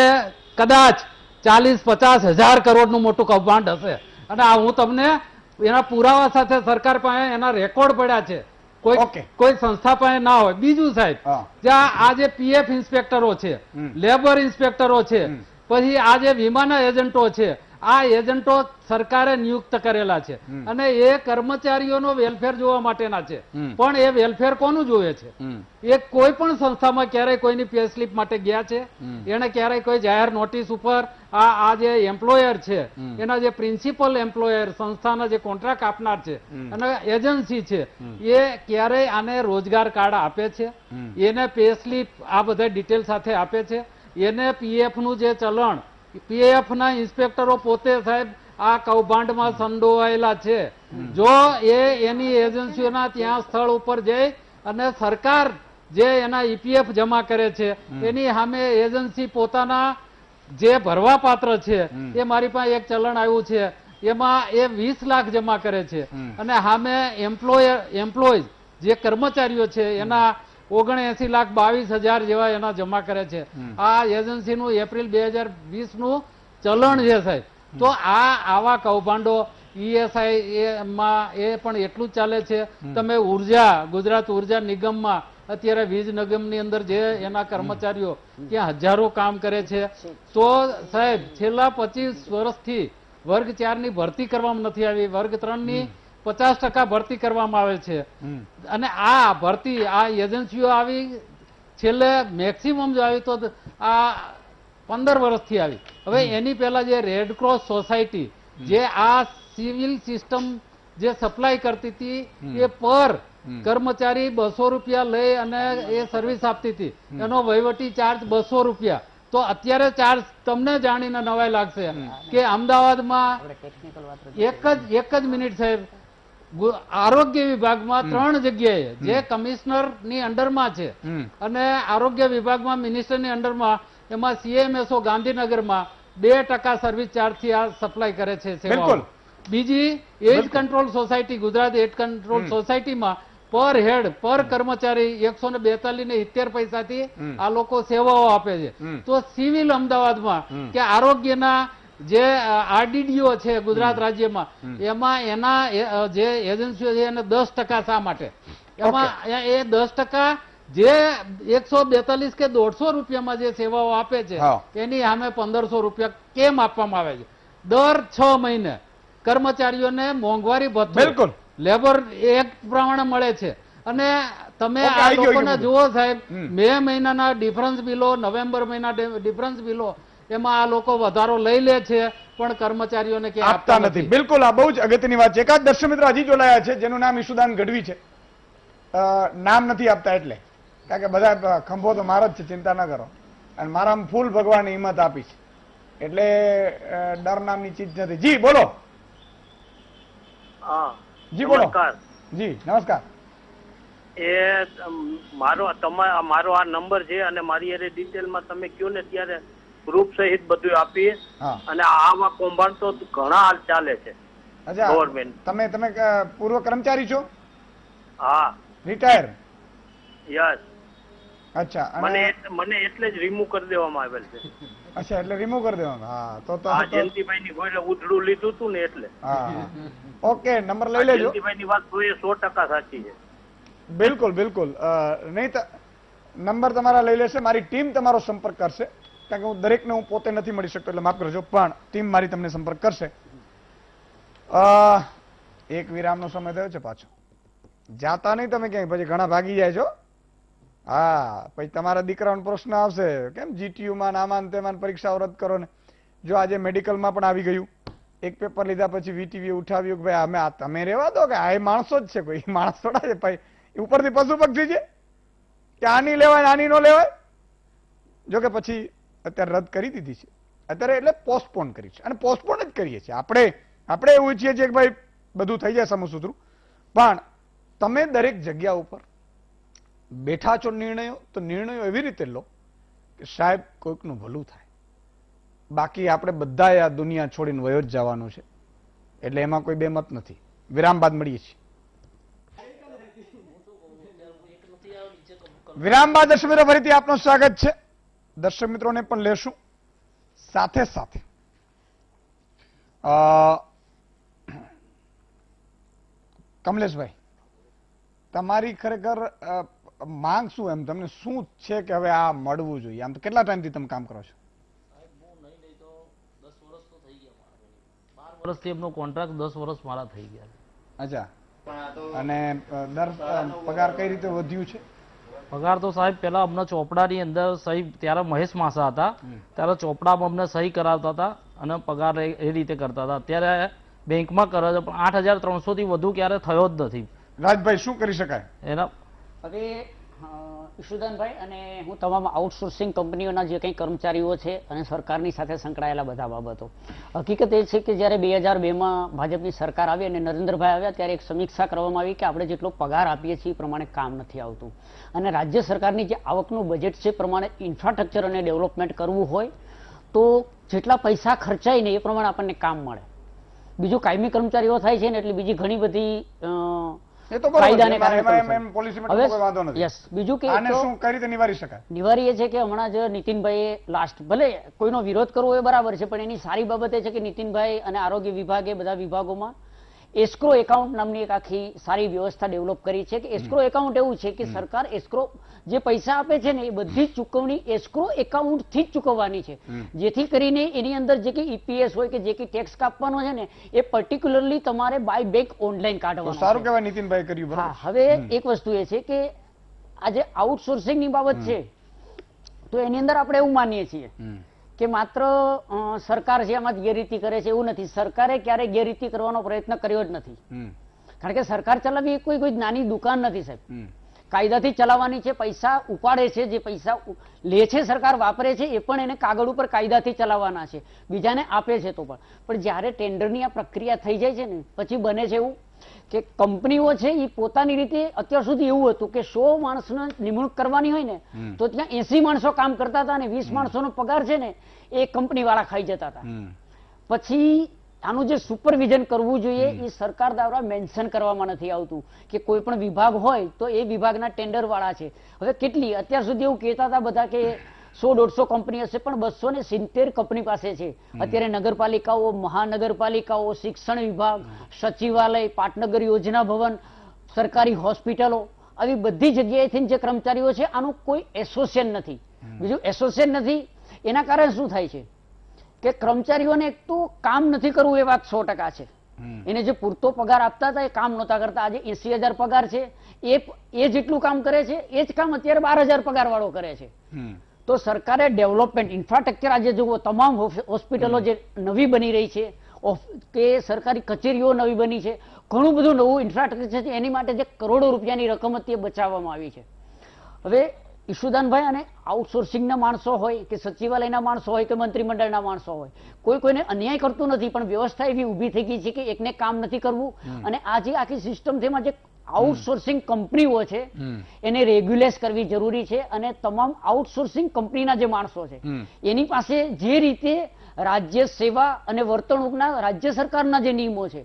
Speaker 2: કદાચ 40-50 હજાર કરોડનું મોટું કૌભાંડ હશે. અને આ હું તમને એના પુરાવા સાથે સરકાર પાસે એના રેકોર્ડ પડ્યા છે, કોઈ સંસ્થા પાસે ના હોય. બીજું સાહેબ, જ્યાં આ જે PF ઇન્સ્પેક્ટરો છે, લેબર ઇન્સ્પેક્ટરો છે, પછી આ જે વીમાના એજન્ટો છે, આ એજન્ટો સરકારે નિયુક્ત કરેલા છે અને એ કર્મચારીઓનો વેલફેર જોવા માટેના છે. પણ એ વેલફેર કોનું જોવે છે? એ કોઈ પણ સંસ્થામાં ક્યારેય કોઈની પે સ્લીપ માટે ગયા છે? એને ક્યારેય કોઈ જાહેર નોટિસ ઉપર આ જે એમ્પ્લોયર છે, એના જે પ્રિન્સિપલ એમ્પ્લોયર, સંસ્થાના જે કોન્ટ્રાક્ટ આપનાર છે અને એજન્સી છે, એ ક્યારેય આને રોજગાર કાર્ડ આપે છે? એને પે સ્લીપ આ બધા ડિટેલ સાથે આપે છે? એને PF નું જે ચલણ, PF ના ઇન્સ્પેક્ટરો પોતે સાહેબ આ કૌભાંડમાં સંડોવાયેલા છે. જો એની એજન્સીઓના ત્યાં સ્થળ ઉપર જઈ અને સરકાર જે એના EPF જમા કરે છે એની સામે એજન્સી પોતાના જે ભરવા પાત્ર છે, એ મારી પાસે એક ચલણ આવ્યું છે, એમાં એ 20 લાખ જમા કરે છે અને સામે એમ્પ્લોય જે કર્મચારીઓ છે એના 79,22,000 જેવા એના જમા કરે છે. આ એજન્સીનું એપ્રિલ 2020નું ચલણ છે સાહેબ. તો આવા કૌભાંડો ESI માં એ પણ એટલું જ ચાલે છે. તમે ઉર્જા, ગુજરાત ઉર્જા નિગમમાં અત્યારે વીજ નિગમની અંદર જે એના કર્મચારીઓ ત્યાં હજારો કામ કરે છે, તો સાહેબ છેલ્લા 25 વર્ષથી વર્ગ 4 ની ભરતી કરવામાં નથી આવી, વર્ગ 3 ની 50% ભરતી કરવામાં આવે છે. અને આ ભરતી આ એજન્સીઓ આવી છેલ્લે મેક્સિમમ જો આવી તો આ 15 વર્ષથી આવી. હવે એની પહેલા જે રેડક્રોસ સોસાયટી જે આ સિવિલ સિસ્ટમ જે સપ્લાય કરતી હતી એ પર કર્મચારી 200 રૂપિયા લઈ અને એ સર્વિસ આપતી હતી, એનો વહીવટી ચાર્જ 200 રૂપિયા. તો અત્યારે ચાર્જ તમને જાણીને નવાઈ લાગશે કે અમદાવાદમાં એક જ મિનિટ સાહેબ, આરોગ્ય વિભાગમાં 3 જગ્યાએ જે કમિશનરની અંડરમાં છે અને આરોગ્ય વિભાગમાં મિનિસ્ટરની અંડરમાં, એમાં CMSO ગાંધીનગરમાં 2% સર્વિસ ચાર્જથી આ સપ્લાય કરે છે સેવાઓ. બીજી એજ કંટ્રોલ સોસાયટી, ગુજરાત એજ કંટ્રોલ સોસાયટીમાં પર હેડ પર કર્મચારી 142.70 પૈસાથી આ લોકો સેવાઓ આપે છે. તો સિવિલ અમદાવાદમાં કે આરોગ્યના જે RDDO છે ગુજરાત રાજ્યમાં, એમાં એના જે એજન્સીઓ છે એને 10% શા માટે? એમાં એ 10% જે 142 કે 150 રૂપિયામાં જે સેવાઓ આપે છે એની સામે 1500 રૂપિયા કેમ આપવામાં આવે છે? દર 6 મહિને કર્મચારીઓને મોંઘવારી ભથ્થું લેબર એક્ટ પ્રમાણે મળે છે. અને તમે આ લોકોને જુઓ સાહેબ, મે મહિનાના ડિફરન્સ બિલો, નવેમ્બર મહિના ડિફરન્સ બિલો, એમાં આ લોકો વધારો લઈ લે છે પણ કર્મચારીઓને ક્યાંય આપતા નથી.
Speaker 1: બિલકુલ, આ બહુ જ અગત્યની વાત છે. એકાદ દર્શક મિત્ર હજી જોડાયા છે જેનું નામ ઈશુદાન ગઢવી છે. નામ નથી આપતા એટલે, કારણ કે બધા ખંભો તો મારો જ છે, ચિંતા ન કરો. અને મારામાં ફૂલ ભગવાને હિંમત આપી છે, એટલે ડર નામની ચીજ નથી. જી બોલો. જી બોલો. જી નમસ્કાર.
Speaker 11: એ મારો આ નંબર છે અને મારી અરે ડિટેલમાં તમે કયો ને ત્યારે ગ્રુપ સહિત બધું આપીએ. અને આવા કૌભાંડ તો ઘણા હાલ ચાલે છે ગવર્મેન્ટ.
Speaker 1: તમે પૂર્વ કર્મચારી છો?
Speaker 11: હા.
Speaker 1: રિટાયર?
Speaker 11: યસ.
Speaker 1: અચ્છા.
Speaker 11: મને એટલે જ રિમૂવ કરી દેવામાં આવેલ છે.
Speaker 1: અચ્છા, એટલે રિમૂવ કરી દેવામાં. હા, તો
Speaker 11: જયંતિભાઈ ની ગોળે ઉધડું લીધું હતું ને એટલે.
Speaker 1: ઓકે, નંબર લઈ લેજો.
Speaker 11: જયંતિભાઈ ની વાત 100% સાચી છે.
Speaker 1: બિલકુલ બિલકુલ. નહીં તો નંબર તમારા લઈ લેશે, મારી ટીમ તમારો સંપર્ક કરશે, કારણ કે હું દરેકને હું પોતે નથી મળી શકતો એટલે માફ કરજો, પણ ટીમ મારી તમને સંપર્ક કરશે. એક વિરામનો સમય થયો છે પાછો. જાતા નહીં તમે ક્યાંય, પછી ઘણા ભાગી જાય છો. હા, પછી તમારા દીકરાનો પ્રશ્ન આવશે, કેમ GTU-માં આમાં તેમાં પરીક્ષાઓ રદ કરો ને. જો આજે મેડિકલમાં પણ આવી ગયું, એક પેપર લીધા પછી VTV ઉઠાવ્યું કે ભાઈ અમે તમે રહેવા દો, કે આ માણસો જ છે, કોઈ માણસ થોડા છે ભાઈ, ઉપરથી પશુ પક્ષી છે કે આની લેવાય આની ન લેવાય. જો કે પછી અત્યારે રદ કરી દીધી છે અત્યારે, એટલે પોસ્ટપોન કરી છે અને પોસ્ટપોન જ કરીએ છીએ આપણે એવું ઈચ્છીએ છીએ કે ભાઈ બધું થઈ જાય સમસૂત્રું. પણ તમે દરેક જગ્યા ઉપર બેઠા છો નિર્ણયો, તો નિર્ણયો એવી રીતે લો કે સાહેબ કોઈકનું ભલું થાય. બાકી આપણે બધાએ આ દુનિયા છોડીને વયો જ જવાનું છે, એટલે એમાં કોઈ બેમત નથી. વિરામ બાદ મળીએ છીએ. વિરામ બાદ દર્શક મિત્રો ફરીથી આપનું સ્વાગત છે. દર્શક મિત્રોને પણ લેશું સાથે સાથે. કમલેશભાઈ, તમારી ખરેખર માંગ શું, એમ તમને શું છે કે હવે આ મળવું જોઈએ? આમ તો કેટલા ટાઈમથી તમે કામ કરો છો?
Speaker 5: 12 વર્ષથી એમનો કોન્ટ્રાક્ટ, 10 વર્ષ મારા થઈ ગયા.
Speaker 1: અચ્છા. અને દર પગાર કઈ રીતે વધ્યું છે?
Speaker 5: પગાર તો સાહેબ પેલા અમને ચોપડાની અંદર સહી, ત્યારે મહેશ માસા હતા ત્યારે ચોપડામાં અમને સહી કરાવતા હતા અને પગાર એ રીતે કરતા હતા. અત્યારે બેંકમાં કરે છે, પણ 8,300 થી વધુ ક્યારે થયો જ નથી.
Speaker 1: રાજભાઈ, શું કરી શકાય
Speaker 5: એના?
Speaker 3: હવે ઈશુદાનભાઈ, અને હું તમામ આઉટસોર્સિંગ કંપનીઓના જે કંઈ કર્મચારીઓ છે અને સરકારની સાથે સંકળાયેલા બધા બાબતો, હકીકત એ છે કે જ્યારે 2002માં ભાજપની સરકાર આવી અને નરેન્દ્રભાઈ આવ્યા ત્યારે એક સમીક્ષા કરવામાં આવી કે આપણે જેટલો પગાર આપીએ છીએ એ પ્રમાણે કામ નથી આવતું, અને રાજ્ય સરકારની જે આવકનું બજેટ છે એ પ્રમાણે ઇન્ફ્રાસ્ટ્રક્ચર અને ડેવલપમેન્ટ કરવું હોય તો જેટલા પૈસા ખર્ચાય ને એ પ્રમાણે આપણને કામ મળે. બીજું કાયમી કર્મચારીઓ થાય છે ને એટલે બીજી ઘણી બધી બીજું કે નિવારી એ છે કે હમણાં જ નીતિનભાઈએ લાસ્ટ, ભલે કોઈનો વિરોધ કરવો એ બરાબર છે, પણ એની સારી બાબત એ છે કે નીતિનભાઈ અને આરોગ્ય વિભાગે બધા વિભાગોમાં એસ્ક્રો એકાઉન્ટ નામની એક આખી સારી વ્યવસ્થા ડેવલપ કરી છે. કે એસ્ક્રો એકાઉન્ટ એવું છે કે સરકાર એસ્ક્રો જે પૈસા આપે છે ને એ બધી જ ચૂકવણી એસ્ક્રો એકાઉન્ટ થી જ ચૂકવવાની છે, જેથી કરીને એની અંદર જે કે EPS હોય કે જે કે ટેક્સ કાપવાનો છે ને એ પર્ટિક્યુલરલી તમારે બાય બેંક ઓનલાઈન કાઢવાનું.
Speaker 1: સારું કહેવાય નીતિનભાઈ કર્યું.
Speaker 3: હા, હવે એક વસ્તુ એ છે કે આજે આઉટસોર્સિંગ ની બાબત છે તો એની અંદર આપણે એવું માનીએ છીએ કે માત્ર સરકાર જે આમાં ગેરરીતિ કરે છે એવું નથી. સરકારે ક્યારેય ગેરરીતિ કરવાનો પ્રયત્ન કર્યો જ નથી, કારણ કે સરકાર ચલાવવી એ કોઈ નાની દુકાન નથી સાહેબ. કાયદાથી ચલાવવાની છે, પૈસા ઉપાડે છે, જે પૈસા લે છે સરકાર વાપરે છે એ પણ એને કાગળ ઉપર કાયદાથી ચલાવવાના છે, બીજાને આપે છે તો પણ જ્યારે ટેન્ડરની આ પ્રક્રિયા થઈ જાય છે ને પછી બને છે એવું કે કંપનીઓ છે એ પોતાની રીતે અત્યાર સુધી એવું હતું કે 100 માણસને નિમણૂક કરવાની હોય ને તો ત્યાં 80 માણસો કામ કરતા હતા અને 20 માણસોનો પગાર છે ને એ કંપની વાળા ખાઈ જતા હતા. પછી આનું જે સુપરવિઝન કરવું જોઈએ એ સરકાર દ્વારા મેન્શન કરવામાં નથી આવતું કે કોઈ પણ વિભાગ હોય તો એ વિભાગના ટેન્ડર વાળા છે. હવે કેટલી અત્યાર સુધી એવું કહેતા હતા બધા કે 100-150 કંપની હશે, પણ 270 કંપની પાસે છે અત્યારે. નગરપાલિકાઓ, મહાનગરપાલિકાઓ, શિક્ષણ વિભાગ, સચિવાલય, પાટનગર યોજના ભવન, સરકારી હોસ્પિટલો, આવી બધી જગ્યાએથી જે કર્મચારીઓ છે આનું કોઈ એસોસિએશન નથી. બીજું એસોસિએશન નથી એના કારણે શું થાય છે કે કર્મચારીઓને એક તો કામ નથી કરવું એ વાત 100% છે. એને જે પૂરતો પગાર આપતા હતા એ કામ નહોતા કરતા. આજે 80,000 પગાર છે, એ જેટલું કામ કરે છે એ જ કામ અત્યારે 12,000 પગાર વાળો કરે છે. તો સરકારે ડેવલપમેન્ટ ઇન્ફ્રાસ્ટ્રક્ચર આજે જુઓ, તમામ હોસ્પિટલો જે નવી બની રહી છે કે સરકારી કચેરીઓ નવી બની છે, ઘણું બધું નવું ઇન્ફ્રાસ્ટ્રક્ચર છે, એની માટે જે કરોડો રૂપિયાની રકમ હતી એ બચાવવામાં આવી છે. હવે ઈશુદાનભાઈ, અને આઉટસોર્સિંગના માણસો હોય કે સચિવાલયના માણસો હોય કે મંત્રીમંડળના માણસો હોય, કોઈને અન્યાય કરતું નથી, પણ વ્યવસ્થા એવી ઊભી થઈ ગઈ છે કે એકને કામ નથી કરવું. અને આ જે આખી સિસ્ટમ છે એમાં જે આઉટસોર્સિંગ કંપનીઓ છે એને રેગ્યુલેટ કરવી જરૂરી છે. અને તમામ આઉટસોર્સિંગ કંપનીના જે માણસો છે એની પાસે જે રીતે રાજ્ય સેવા અને વર્તણૂકના રાજ્ય સરકારના જે નિયમો છે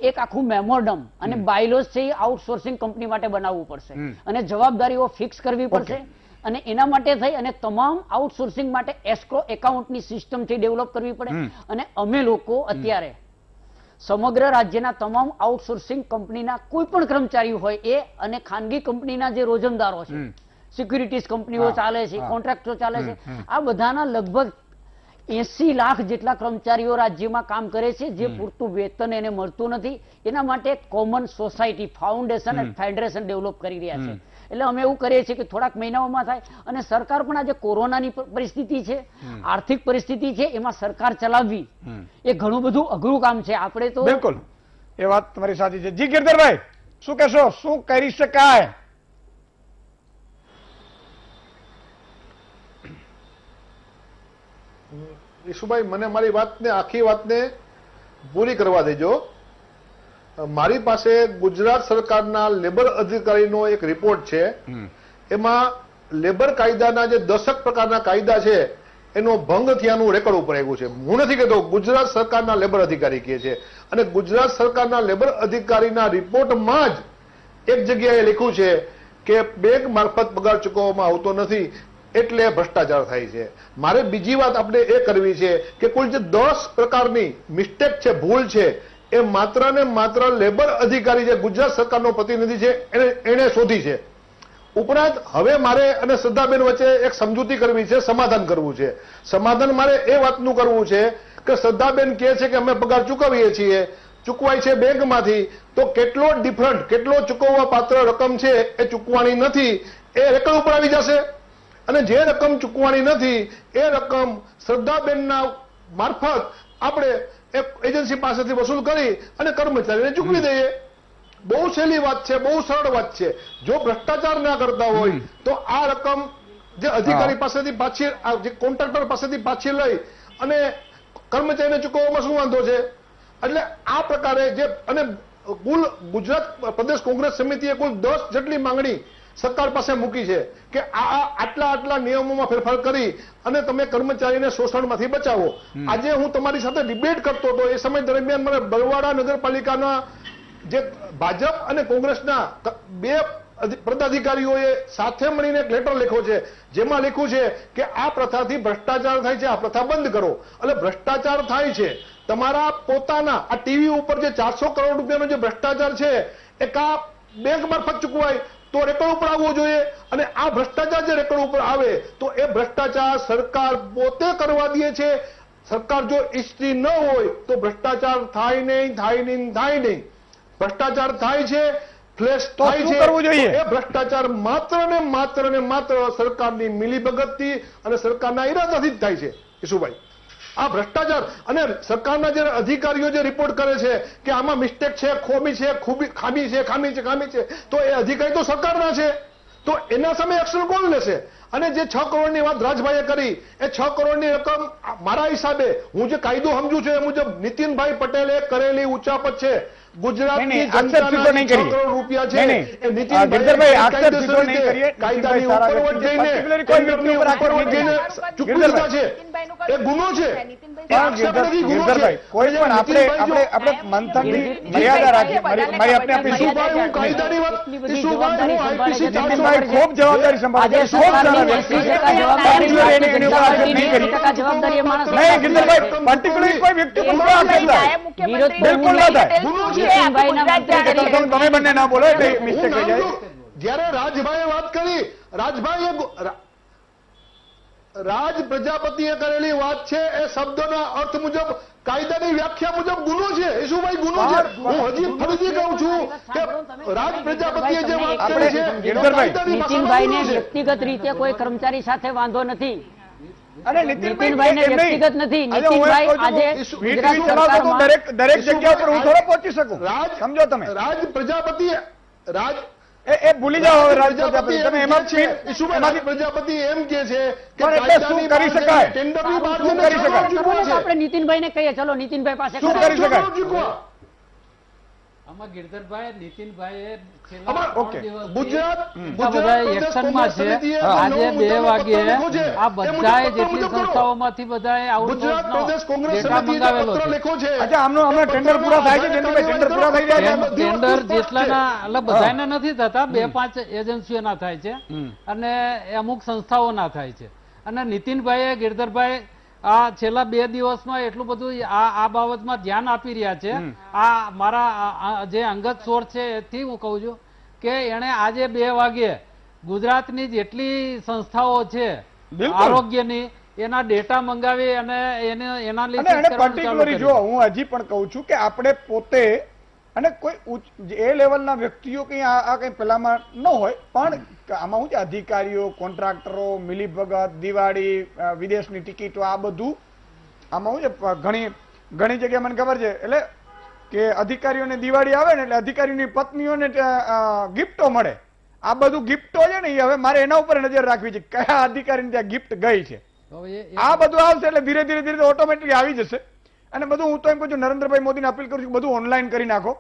Speaker 3: એક આખું મેમોરન્ડમ અને બાયલોસ છે એ આઉટસોર્સિંગ કંપની માટે બનાવવું પડશે અને જવાબદારીઓ ફિક્સ કરવી પડશે. અને એના માટે થઈ અને તમામ આઉટસોર્સિંગ માટે એસ્ક્રો એકાઉન્ટની સિસ્ટમ થી ડેવલપ કરવી પડે. અને અમે લોકો અત્યારે સમગ્ર રાજ્યના તમામ આઉટસોર્સિંગ કંપનીના કોઈ પણ કર્મચારીઓ હોય એ અને ખાનગી કંપનીના જે રોજમદારો છે, સિક્યુરિટીઝ કંપનીઓ ચાલે છે, કોન્ટ્રાક્ટરો ચાલે છે, આ બધાના લગભગ 80 લાખ જેટલા કર્મચારીઓ રાજ્યમાં કામ કરે છે જે પૂરતું વેતન એને મળતું નથી. એના માટે કોમન સોસાયટી ફાઉન્ડેશન અને ફેડરેશન ડેવલપ કરી રહ્યા છે. એટલે અમે એવું કરીએ છીએ કે થોડાક મહિનાઓમાં થાય. અને સરકાર પણ આજે કોરોનાની પરિસ્થિતિ છે, આર્થિક પરિસ્થિતિ છે, એમાં સરકાર ચલાવવી એ ઘણું બધું અઘરું કામ છે. આપણે તો
Speaker 1: બિલકુલ એ વાત તમારી સાચી છે. જી ગિરધરભાઈ, શું કહેશો, શું કરી શકાય?
Speaker 7: ઈશુભાઈ, મને મારી વાતને આખી વાતને પૂરી કરવા દેજો. મારી પાસે ગુજરાત સરકારના લેબર અધિકારીનો એક રિપોર્ટ છે. એમાં લેબર કાયદાના જે 10 પ્રકારના કાયદા છે એનો ભંગ થયાનું રેકોર્ડ ઉપર આવ્યું છે. હું નથી કહેતો, ગુજરાત સરકારના લેબર અધિકારી કહે છે. અને ગુજરાત સરકારના લેબર અધિકારીના રિપોર્ટમાં જ એક જગ્યાએ લખ્યું છે કે બેંક મારફત પગાર ચૂકવવામાં આવતો નથી એટલે ભ્રષ્ટાચાર થાય છે. મારે બીજી વાત આપણે એ કરવી છે કે કુલ જે 10 પ્રકારની મિસ્ટેક છે, ભૂલ છે, એ માત્ર ને માત્ર લેબર અધિકારી જે ગુજરાત સરકારનો પ્રતિનિધિ છે એને શોધી છે. ઉપરાંત હવે મારે અને શ્રદ્ધાબેન વચ્ચે એક સમજૂતી કરવી છે, સમાધાન કરવું છે. સમાધાન મારે એ વાતનું કરવું છે કે શ્રદ્ધાબેન કહે છે કે અમે પગાર ચૂકવીએ છીએ, ચૂકવાય છે બેંકમાંથી, તો કેટલો ડિફરન્ટ, કેટલો ચૂકવવા પાત્ર રકમ છે એ ચૂકવાની નથી, એ રેકર્ડ ઉપર આવી જશે. અને જે રકમ ચૂકવાની નથી એ રકમ શ્રદ્ધાબેનના મારફત આપણે એક એજન્સી પાસેથી વસૂલ કરી અને કર્મચારીને ચૂકવી દઈએ. બહુ સહેલી વાત છે, બહુ સરળ વાત છે. જો ભ્રષ્ટાચાર ના કરતા હોય તો આ રકમ જે અધિકારી પાસેથી પાછી, જે કોન્ટ્રાક્ટર પાસેથી પાછી લઈ અને કર્મચારીને ચૂકવવામાં શું વાંધો છે? એટલે આ પ્રકારે જે, અને કુલ ગુજરાત પ્રદેશ કોંગ્રેસ સમિતિએ કુલ 10 જેટલી માંગણી સરકાર પાસે મૂકી છે કે આટલા નિયમોમાં ફેરફાર કરી અને તમે કર્મચારીને શોષણમાંથી બચાવો. આજે હું તમારી સાથે ડિબેટ કરતો હતો એ સમય દરમિયાન મને બરવાડા નગરપાલિકાના જે ભાજપ અને કોંગ્રેસના 2 પદાધિકારીઓએ સાથે મળીને એક લેટર લખ્યો છે જેમાં લખ્યું છે કે આ પ્રથાથી ભ્રષ્ટાચાર થાય છે, આ પ્રથા બંધ કરો. એટલે ભ્રષ્ટાચાર થાય છે તમારા પોતાના આ ટીવી ઉપર જે 400 કરોડ રૂપિયાનો જે ભ્રષ્ટાચાર છે એ કા બેંક મારફત ચૂકવાય તો રેકોર્ડ ઉપર આવવો જોઈએ. અને આ ભ્રષ્ટાચાર જે રેકોર્ડ ઉપર આવે તો એ ભ્રષ્ટાચાર સરકાર પોતે કરવા દે છે. સરકાર જો ઈચ્છતી ન હોય તો ભ્રષ્ટાચાર થાય નહીં. ભ્રષ્ટાચાર થાય છે, ફ્લેશ થાય છે. એ ભ્રષ્ટાચાર માત્ર ને માત્ર સરકારની મિલીભગતથી અને સરકારના ઈરાદાથી જ થાય છે. ઈશુભાઈ, આ ભ્રષ્ટાચાર અને સરકારના જે અધિકારીઓ જે રિપોર્ટ કરે છે કે આમાં મિસ્ટેક છે, ખામી છે, તો એ અધિકારી તો સરકારના છે, તો એના સામે એક્શન કોણ લેશે? અને જે 6 કરોડની વાત રાજભાઈએ કરી, એ 6 કરોડની રકમ મારા હિસાબે હું જે કાયદો સમજુ છું એ મુજબ નીતિનભાઈ પટેલે કરેલી ઉચાપત છે. ગુજરાતની જનતાના 6 કરોડ રૂપિયા છે એ નીતિનભાઈ કાયદેસર રીતે કાયદાની ઉપરવટ જઈને ટેન્ડરની ઉપરવટ જઈને ચૂકવી દીધા છે. એ ગુનો છે.
Speaker 1: કોઈ પણ આપણે મંથનની મર્યાદા રાખીએ. મારી આપણે
Speaker 7: ઈશુભાઈ હું કાયદાની વાત ઈશુભાઈ હું આઈપીસી
Speaker 1: ખૂબ જવાબદારી સંભાળે છે. ખૂબ સારા વ્યક્તિ છે.
Speaker 3: જવાબદારી માણસ
Speaker 1: નહીં ગિરધરભાઈ પર્ટિક્યુલર કોઈ વ્યક્તિ બિલકુલ ના થાય. તમે બંને ના બોલો એટલે મિસ્ટેક થઈ જાય.
Speaker 7: જયારે રાજભાઈએ વાત કરી, રાજ પ્રજાપતિએ કરેલી વાત છે એ શબ્દના અર્થ મુજબ કાયદાની વ્યાખ્યા મુજબ ગુનો છે. ઈશુભાઈ ગુનો છે. હું હજી ફરીથી કહું છું કે રાજ પ્રજાપતિએ જે વાત કરી છે
Speaker 3: નીતિનભાઈને વ્યક્તિગત રીતે કોઈ કર્મચારી સાથે વાંધો નથી. નીતિનભાઈને વ્યક્તિગત નથી. નીતિનભાઈ આજે
Speaker 1: દરેક જગ્યા પર હું થોડો પહોંચી શકું. સમજો તમે
Speaker 7: રાજ પ્રજાપતિ
Speaker 1: એ ભૂલી જાઓ. રાજ પ્રજાપતિ તમે એમાં
Speaker 7: પ્રજાપતિ એમ કે છે કે
Speaker 1: શું કરી શકાય?
Speaker 7: ટેન્ડરની બહાર
Speaker 1: શું કરી શકાય?
Speaker 3: આપણે નીતિનભાઈને કહીએ, ચલો નીતિનભાઈ પાસે
Speaker 1: શું કરી શકાય?
Speaker 2: આમાં ગિરધરભાઈ નીતિનભાઈ
Speaker 7: ગુજરાત
Speaker 2: એક્શનમાં છે. આજે 2 વાગ્યે આ બધા જેટલી સંસ્થાઓમાંથી બધા ડેટા મંગાવેલો છે.
Speaker 1: હમણાં ટેન્ડર પૂરા થાય છે. ટેન્ડર પૂરા થઈ જાય છે.
Speaker 2: ટેન્ડર જેટલાના એટલે બધાના નથી થતા, 2-5 એજન્સીઓના થાય છે અને અમુક સંસ્થાઓના થાય છે. અને નીતિનભાઈએ ગિરધરભાઈ આ છેલ્લા 2 દિવસમાં એટલું બધું આ બાબતમાં ધ્યાન આપી રહ્યા છે. આ મારા જે અંગત સોર્સ છે એથી હું કહું છું કે એને આજે 2 વાગ્યે ગુજરાતની જેટલી સંસ્થાઓ છે આરોગ્યની એના ડેટા મંગાવી અને એને એનાલિસિસ
Speaker 1: પર્ટિક્યુલરી જો હું હજી પણ કહું છું કે આપણે પોતે અને કોઈ એ લેવલના વ્યક્તિઓ કઈ આ કઈ પેલામાં ન હોય, પણ આમાં શું છે અધિકારીઓ, કોન્ટ્રાક્ટરો, મિલીભગત, દિવાળી, વિદેશની ટિકિટો, આ બધું આમાં શું છે ઘણી જગ્યાએ મને ખબર છે એટલે કે અધિકારીઓને દિવાળી આવે ને એટલે અધિકારીઓની પત્નીઓને ગિફ્ટો મળે. આ બધું ગિફ્ટો છે ને એ હવે મારે એના ઉપર નજર રાખવી છે કયા અધિકારીને ત્યાં ગિફ્ટ ગઈ છે. આ બધું આવશે એટલે ધીરે ધીરે ઓટોમેટિકલી આવી જશે. અને બધું હું તો એમ કહું છું નરેન્દ્રભાઈ મોદીને અપીલ કરું છું બધું ઓનલાઈન કરી નાખો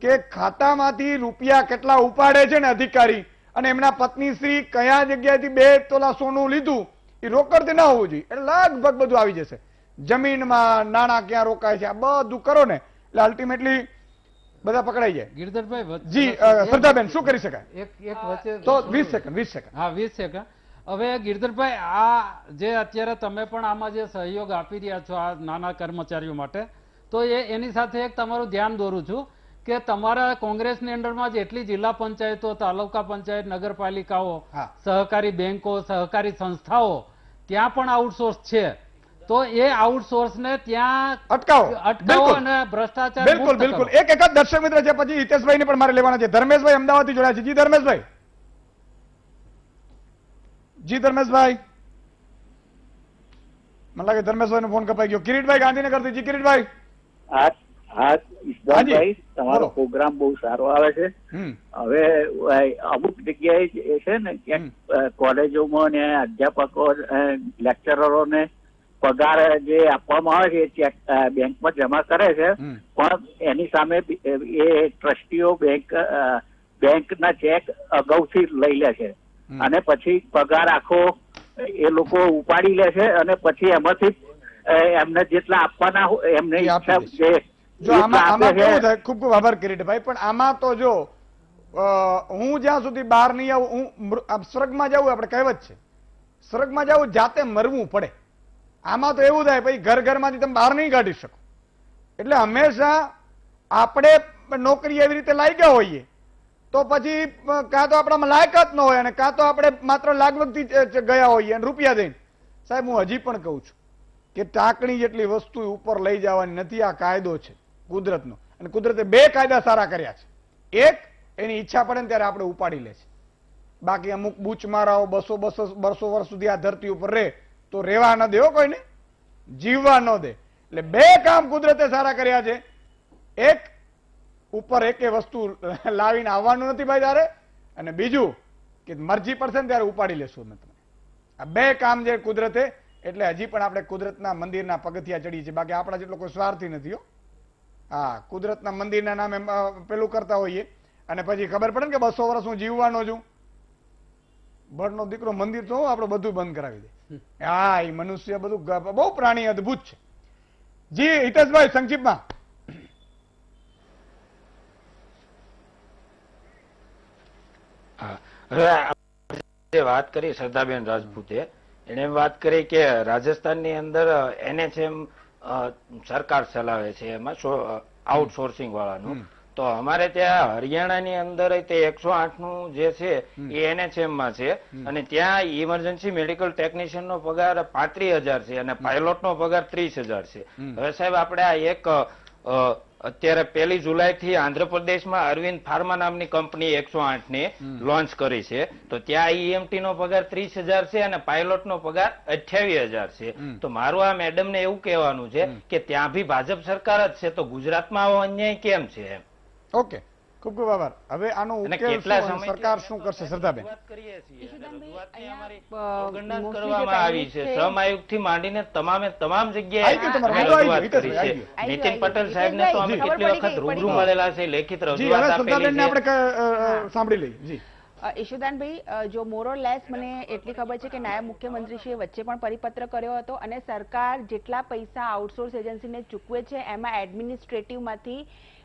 Speaker 1: કે ખાતામાંથી રૂપિયા કેટલા ઉપાડે છે ને અધિકારી અને એમના પત્ની શ્રી કયા જગ્યાએથી 2 તોલા સોનું લીધું એ રોકડથી ના હોવું જોઈએ. એટલે લગભગ બધું આવી જશે. જમીનમાં નાણાં ક્યાં રોકાય છે આ બધું કરો ને એટલે અલ્ટિમેટલી બધા પકડાઈ જાય.
Speaker 2: ગિરધરભાઈ
Speaker 1: જી શ્રદ્ધાબેન શું કરી શકાય?
Speaker 2: એક વચ્ચે
Speaker 1: તો 20 સેકન્ડ.
Speaker 2: હા 20 સેકન્ડ. હવે ગિરધરભાઈ આ જે અત્યારે તમે પણ આમાં જે સહયોગ આપી રહ્યા છો આ નાના કર્મચારીઓ માટે, તો એની સાથે એક તમારું ધ્યાન દોરું છું કે તમારા કોંગ્રેસની અંડરમાં જેટલી જિલ્લા પંચાયતો, તાલુકા પંચાયત, નગરપાલિકાઓ, સહકારી બેંકો, સહકારી સંસ્થાઓ ત્યાં પણ આઉટસોર્સ છે. તો એ આઉટસોર્સને ત્યાં અટકાવો અને ભ્રષ્ટાચાર
Speaker 1: બિલકુલ બિલકુલ. એક જ દર્શક મિત્ર છે પછી હિતેશભાઈને પણ મારે લેવાના છે. ધર્મેશભાઈ અમદાવાદથી જોડાયા છે. જી ધર્મેશભાઈ. જી ધર્મેશભાઈ. મને લાગે ધર્મેશભાઈ નો ફોન કપાઈ ગયો. કિરીટભાઈ ગાંધીનગરથી. જી કિરીટભાઈ.
Speaker 12: હા ઈશભાઈ, તમારો પ્રોગ્રામ બહુ સારો આવે છે. હવે અમુક જગ્યાએ છે ને ક્યાંક કોલેજોમાં ને અધ્યાપકો લેક્ચરરોને પગાર જે આપવામાં આવે છે ચેક બેંકમાં જમા કરે છે, પણ એની સામે એ ટ્રસ્ટીઓ બેંકના ચેક અગાઉથી લઈ લે છે અને પછી પગાર આખો એ લોકો ઉપાડી લે છે અને પછી એમાંથી એમને જેટલા આપવાના એમને ઈચ્છા જે
Speaker 1: ખૂબ ખૂબ આભાર કિરીટભાઈ. પણ આમાં તો જો હું જ્યાં સુધી બહાર નહીં આવું, હું સ્વર્ગમાં જવું, આપણે કહેવત છે સ્વર્ગમાં જવું જાતે મરવું પડે. આમાં તો એવું થાય ભાઈ ઘરમાંથી તમે બહાર નહીં કાઢી શકો. એટલે હંમેશા આપણે નોકરી એવી રીતે લાગ્યા હોઈએ તો પછી કાં તો આપણામાં લાયકાત ન હોય અને કાં તો આપણે માત્ર લાગવગથી ગયા હોઈએ અને રૂપિયા દઈને. સાહેબ હું હજી પણ કહું છું કે ટાંકણી જેટલી વસ્તુ ઉપર લઈ જવાની નથી. આ કાયદો છે કુદરતનો અને કુદરતે 2 કાયદા સારા કર્યા છે. એક, એની ઈચ્છા પડે ને ત્યારે આપણે ઉપાડી લે છે. બાકી અમુક બૂચ મારાઓ 200 વર્ષ સુધી આ ધરતી ઉપર રહે તો રેવા ન દે કોઈને, જીવવા ન દે. એટલે 2 કામ કુદરતે સારા કર્યા છે. એક, ઉપર એકે વસ્તુ લાવીને આવવાનું નથી ભાઈ તારે, અને બીજું કે મરજી પડશે ને ત્યારે ઉપાડી લેશું અમે તમે. આ બે કામ જે કુદરતે, એટલે હજી પણ આપણે કુદરતના મંદિરના પગથિયા ચડીએ છીએ, બાકી આપણા જેટલો કોઈ સ્વાર્થી નથી હો. હા, કુદરતના મંદિરના નામે પેલું કરતા હોઈએ અને પછી ખબર પડે ને કે 200 વર્ષ હું જીવવાનો છું, ભટનો દીકરો મંદિર તો આપણે બધું બંધ કરાવી દે. હા, એ મનુષ્ય બધું બહુ પ્રાણી અદભુત છે. જી હિતેશભાઈ, સંક્ષિપ્તમાં.
Speaker 6: હવે વાત કરી શ્રદ્ધાબેન રાજપૂતે, એને વાત કરી કે રાજસ્થાનની અંદર NHM સરકાર ચલાવે છે, એમાં આઉટસોર્સિંગ વાળાનું. તો અમારે ત્યાં હરિયાણાની અંદર તે 108 નું જે છે એ NHM માં છે, અને ત્યાં ઇમરજન્સી મેડિકલ ટેકનિશિયન નો પગાર 35,000 છે અને પાયલોટ નો પગાર 30,000 છે. હવે સાહેબ આપણે આ એક અત્યારે 1 જુલાઈ થી આંધ્રપ્રદેશમાં અરવિંદ ફાર્મા નામની કંપની 108 ને લોન્ચ કરી છે, તો ત્યાં EMT નો પગાર 30,000 છે અને પાયલોટ નો પગાર 28,000 છે. તો મારું આ મેડમ ને એવું કહેવાનું છે કે ત્યાં બી ભાજપ સરકાર જ છે, તો ગુજરાતમાં આવો અન્યાય કેમ છે એમ.
Speaker 1: ઓકે, ખૂબ ખૂબ આભાર. હવે આનો ઉકેલ સરકાર શું કરશે? શ્રદ્ધાબેન,
Speaker 6: કરવામાં આવી છે, શ્રમ આયોગ થી માંડીને તમામ જગ્યાએ રજૂઆત કરી છે. નીતિન પટેલ સાહેબ ને તો અમે કેટલી વખત રૂબરૂ મળેલા છે, લેખિત રજૂઆત આપેલી છે.
Speaker 1: આપણે સાંભળી લઈએ. જી
Speaker 8: ઈશુદાનભાઈ, જો મોરલ લેસ મને એટલી ખબર છે કે નાયબ મુખ્યમંત્રીશ્રીએ વચ્ચે પણ પરિપત્ર કર્યો હતો અને સરકાર જેટલા પૈસા આઉટસોર્સ એજન્સીને ચૂકવે છે એમાં એડમિનિસ્ટ્રેટિવમાંથી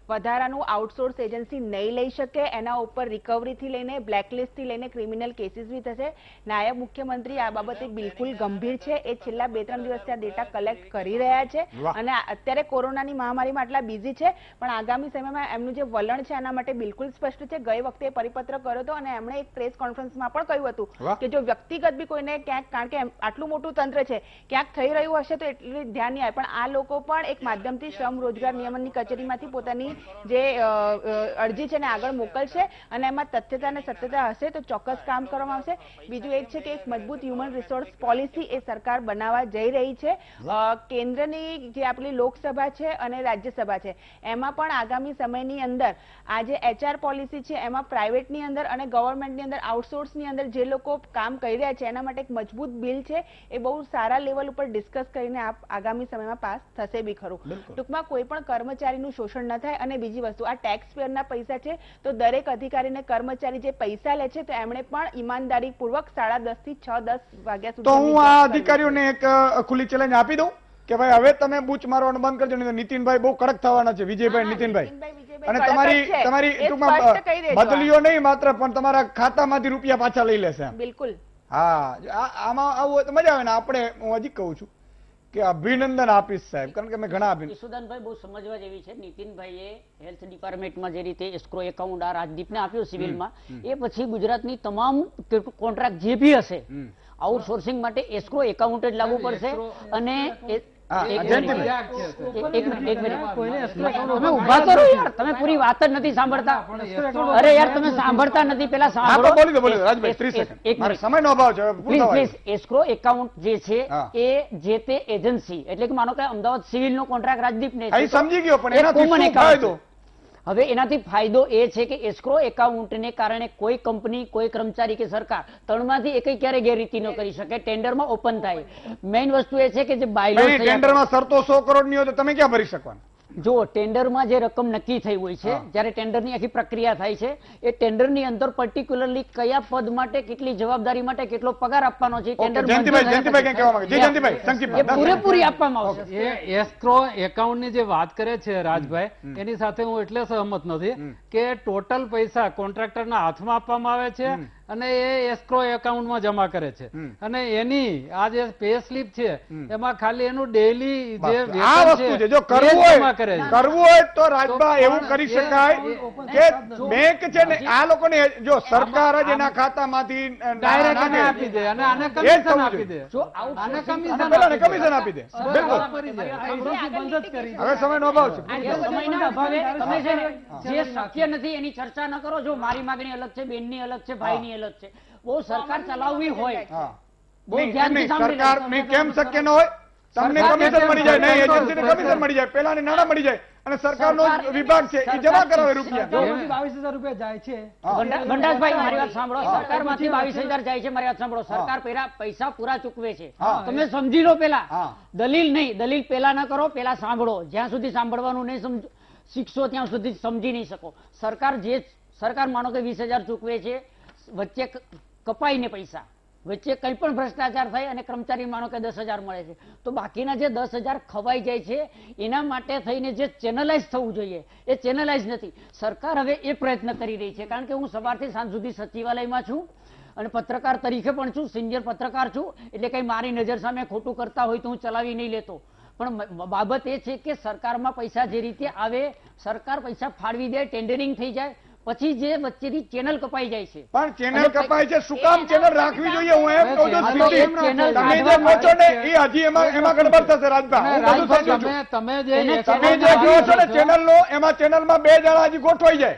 Speaker 8: વધારાનું આઉટસોર્સ એજન્સી નહીં લઈ શકે, એના ઉપર રિકવરીથી લઈને બ્લેકલિસ્ટથી લઈને ક્રિમિનલ કેસીસ બી થશે. નાયબ મુખ્યમંત્રી આ બાબતે બિલકુલ ગંભીર છે, એ છેલ્લા 2-3 દિવસથી આ ડેટા કલેક્ટ કરી રહ્યા છે અને અત્યારે કોરોનાની મહામારીમાં આટલા બિઝી છે, પણ આગામી સમયમાં એમનું જે વલણ છે એના માટે બિલકુલ સ્પષ્ટ છે. ગઈ વખતે પરિપત્ર કર્યો હતો અને એમણે એક પ્રેસ કોન્ફરન્સમાં પણ કહ્યું હતું કે જો વ્યક્તિગત બી કોઈને ક્યાંક, કારણ કે આટલું મોટું તંત્ર છે, ક્યાંક થઈ રહ્યું હશે તો એટલું ધ્યાન નહીં આવે, પણ આ લોકો પણ એક માધ્યમથી શ્રમ રોજગાર નિયમનની કચેરીમાંથી પોતાની જે અરજી છે ને આગળ મોકલશે અને એમાં તથ્યતા અને સત્યતા હશે તો ચોક્કસ કામ કરવામાં આવશે. બીજું એક છે કે એક મજબૂત હ્યુમન રિસોર્સ પોલિસી એ સરકાર બનાવવા જઈ રહી છે. કેન્દ્રની જે આપણી લોકસભા છે અને રાજ્યસભા છે એમાં પણ આગામી સમયની અંદર આ જે HR પોલિસી છે એમાં પ્રાઇવેટની અંદર અને ગવર્મેન્ટની અંદર આઉટસોર્સની અંદર જે લોકો કામ કરી રહ્યા છે એના માટે એક મજબૂત બિલ છે, એ બહુ સારા લેવલ ઉપર ડિસ્કસ કરીને આગામી સમયમાં પાસ થશે બી ખરું. ટૂંકમાં કોઈ પણ કર્મચારીનું શોષણ ન થાય. અને બીજી વસ્તુ, આ ટેક્સ પેયરના પૈસા છે તો દરેક અધિકારીને કર્મચારી જે પૈસા લે છે તો એમણે પણ ઈમાનદારી પૂર્વક 10:30 થી 6-10 વાગ્યા સુધી.
Speaker 1: તો હું આ અધિકારીઓને એક ખુલ્લી ચેલેન્જ આપી દઉં કે ભાઈ હવે તમે બૂચ મારવાનું બંધ કરજો, નહીં તો નીતિનભાઈ બહુ કડક થવાના છે. વિજયભાઈ, નીતિનભાઈ, અને તમારી ટૂંકમાં બદલીઓ નહીં માત્ર, પણ તમારા ખાતામાંથી રૂપિયા પાછા લઈ લેશે.
Speaker 8: બિલકુલ.
Speaker 1: હા, આમાં આવું હોય તો મજા આવે ને. આપણે, હું હજી કહું છું કે અભિનંદન આપીશ સાહેબ, કારણ કે મેં ઘણા
Speaker 3: ઈશુદાનભાઈ બહુ સમજવા જેવી છે. નીતિનભાઈએ હેલ્થ ડિપાર્ટમેન્ટમાં જે રીતે એસ્ક્રો એકાઉન્ટ આ રાજદીપને આપ્યો સિવિલમાં, એ પછી ગુજરાતની તમામ કોન્ટ્રાક્ટ જે બી હશે આઉટસોર્સિંગ માટે એસ્ક્રો એકાઉન્ટ જ લાગુ પડશે. અને ઉભા કરો યાર, તમે પૂરી વાત જ નથી સાંભળતા. અરે યાર, તમે સાંભળતા નથી, પેલા સાંભળો. પ્લીઝ, એસ્ક્રો એકાઉન્ટ જે છે એ જે તે એજન્સી, એટલે કે માનો કે અમદાવાદ સિવિલ નો કોન્ટ્રાક્ટ રાજદીપ ને
Speaker 1: સમજી ગયો, પણ એનાથી ફાયદો,
Speaker 3: હવે એનાથી ફાયદો એ છે કે એસ્ક્રો એકાઉન્ટને કારણે કોઈ કંપની, કોઈ કર્મચારી કે સરકાર ત્રણમાંથી એકય ક્યારે ગેરરીતિ ન કરી શકે, ટેન્ડરમાં ઓપન થાય. મેઇન વસ્તુ એ છે કે જે બાયલો
Speaker 1: ટેન્ડરમાં શરતો 100 કરોડની હોય તો તમે ક્યાં ભરી શકવાના?
Speaker 3: જો ટેન્ડરમાં જે રકમ નક્કી થઈ હોય છે, જ્યારે ટેન્ડરની આખી પ્રક્રિયા થાય છે, એ ટેન્ડરની અંદર પર્ટિક્યુલરલી કયા પદ માટે, કેટલી જવાબદારી માટે કેટલો પગાર આપવાનો છે, પૂરેપૂરી આપવામાં આવશે.
Speaker 2: એસ્ક્રો એકાઉન્ટની જે વાત કરે છે રાજભાઈ, એની સાથે હું એટલે સહમત નથી કે ટોટલ પૈસા કોન્ટ્રાક્ટરના હાથમાં આપવામાં આવે છે અને એ એસ્ક્રો એકાઉન્ટમાં જમા કરે છે, અને એની આ જે પે સ્લીપ છે એમાં ખાલી એનું ડેઈલી જે
Speaker 1: વેતન છે જો કરવું હોય તો રાજભાઈ એવું કરી શકાય કે બેંક છે ને આ લોકોને, જો સરકાર જ એના ખાતામાંથી
Speaker 2: ડાયરેક્ટ આપી દે અને આને કમિશન આપી દે, આને
Speaker 1: કમિશન આપી દે. હવે સમયનો અભાવ છે,
Speaker 3: સમયના અભાવે તમે છે જે શક્ય નથી એની ચર્ચા ન કરો. જો મારી માંગણી અલગ છે, બેનની અલગ છે, ભાઈની અલગ છે. બહુ સરકાર ચલાવવી હોય,
Speaker 1: સરકાર કેમ શક્ય ન હોય? તમને કમિશન મળી જાય નહીં, એજન્સીને કમિશન મળી જાય, પેલાને નાણાં મળી જાય અને સરકારનો વિભાગ છે એ જમા કરાવે રૂપિયા.
Speaker 4: 22,000 રૂપિયા જાય છે.
Speaker 3: ગંડાસભાઈ મારી વાત સાંભળો, સરકારમાંથી 22,000 જાય છે. મારી વાત સાંભળો, સરકાર પેલા પૈસા પૂરા ચૂકવે છે. તમે સમજી લો પેલા, દલીલ નહીં, દલીલ પેલા ના કરો, પેલા સાંભળો. જ્યાં સુધી સાંભળવાનું નહીં શીખશો ત્યાં સુધી સમજી નહીં શકો. સરકાર માનો કે 20,000 ચૂકવે છે, વચ્ચે કપાઈને પૈસા, વચ્ચે કંઈ પણ ભ્રષ્ટાચાર થાય અને કર્મચારી માનો કે 10,000 મળે છે, તો બાકીના જે 10,000 ખવાઈ જાય છે એના માટે થઈને જે ચેનલાઇઝ થવું જોઈએ એ ચેનલાઇઝ નથી. સરકાર હવે એ પ્રયત્ન કરી રહી છે. કારણ કે હું સવારથી સાંજ સુધી સચિવાલયમાં છું અને પત્રકાર તરીકે પણ છું, સિનિયર પત્રકાર છું, એટલે કઈ મારી નજર સામે ખોટું કરતા હોય તો હું ચલાવી નહીં લેતો. પણ બાબત એ છે કે સરકારમાં પૈસા જે રીતે આવે, સરકાર પૈસા ફાળવી દે, ટેન્ડરિંગ થઈ જાય, પછી જે વચ્ચેથી ચેનલ કપાઈ જાય છે.
Speaker 1: પણ ચેનલ કપાય છે, શું કામ ચેનલ રાખવી જોઈએ? હું એમ કહું છું, તમે જે પહોંચો ને એ હજી એમાં ગડબડ થશે. રાજભાઈ, તમે જે કહો છો ને ચેનલ નો, એમાં ચેનલમાં 2 જણા હજી ગોઠવાઈ જાય.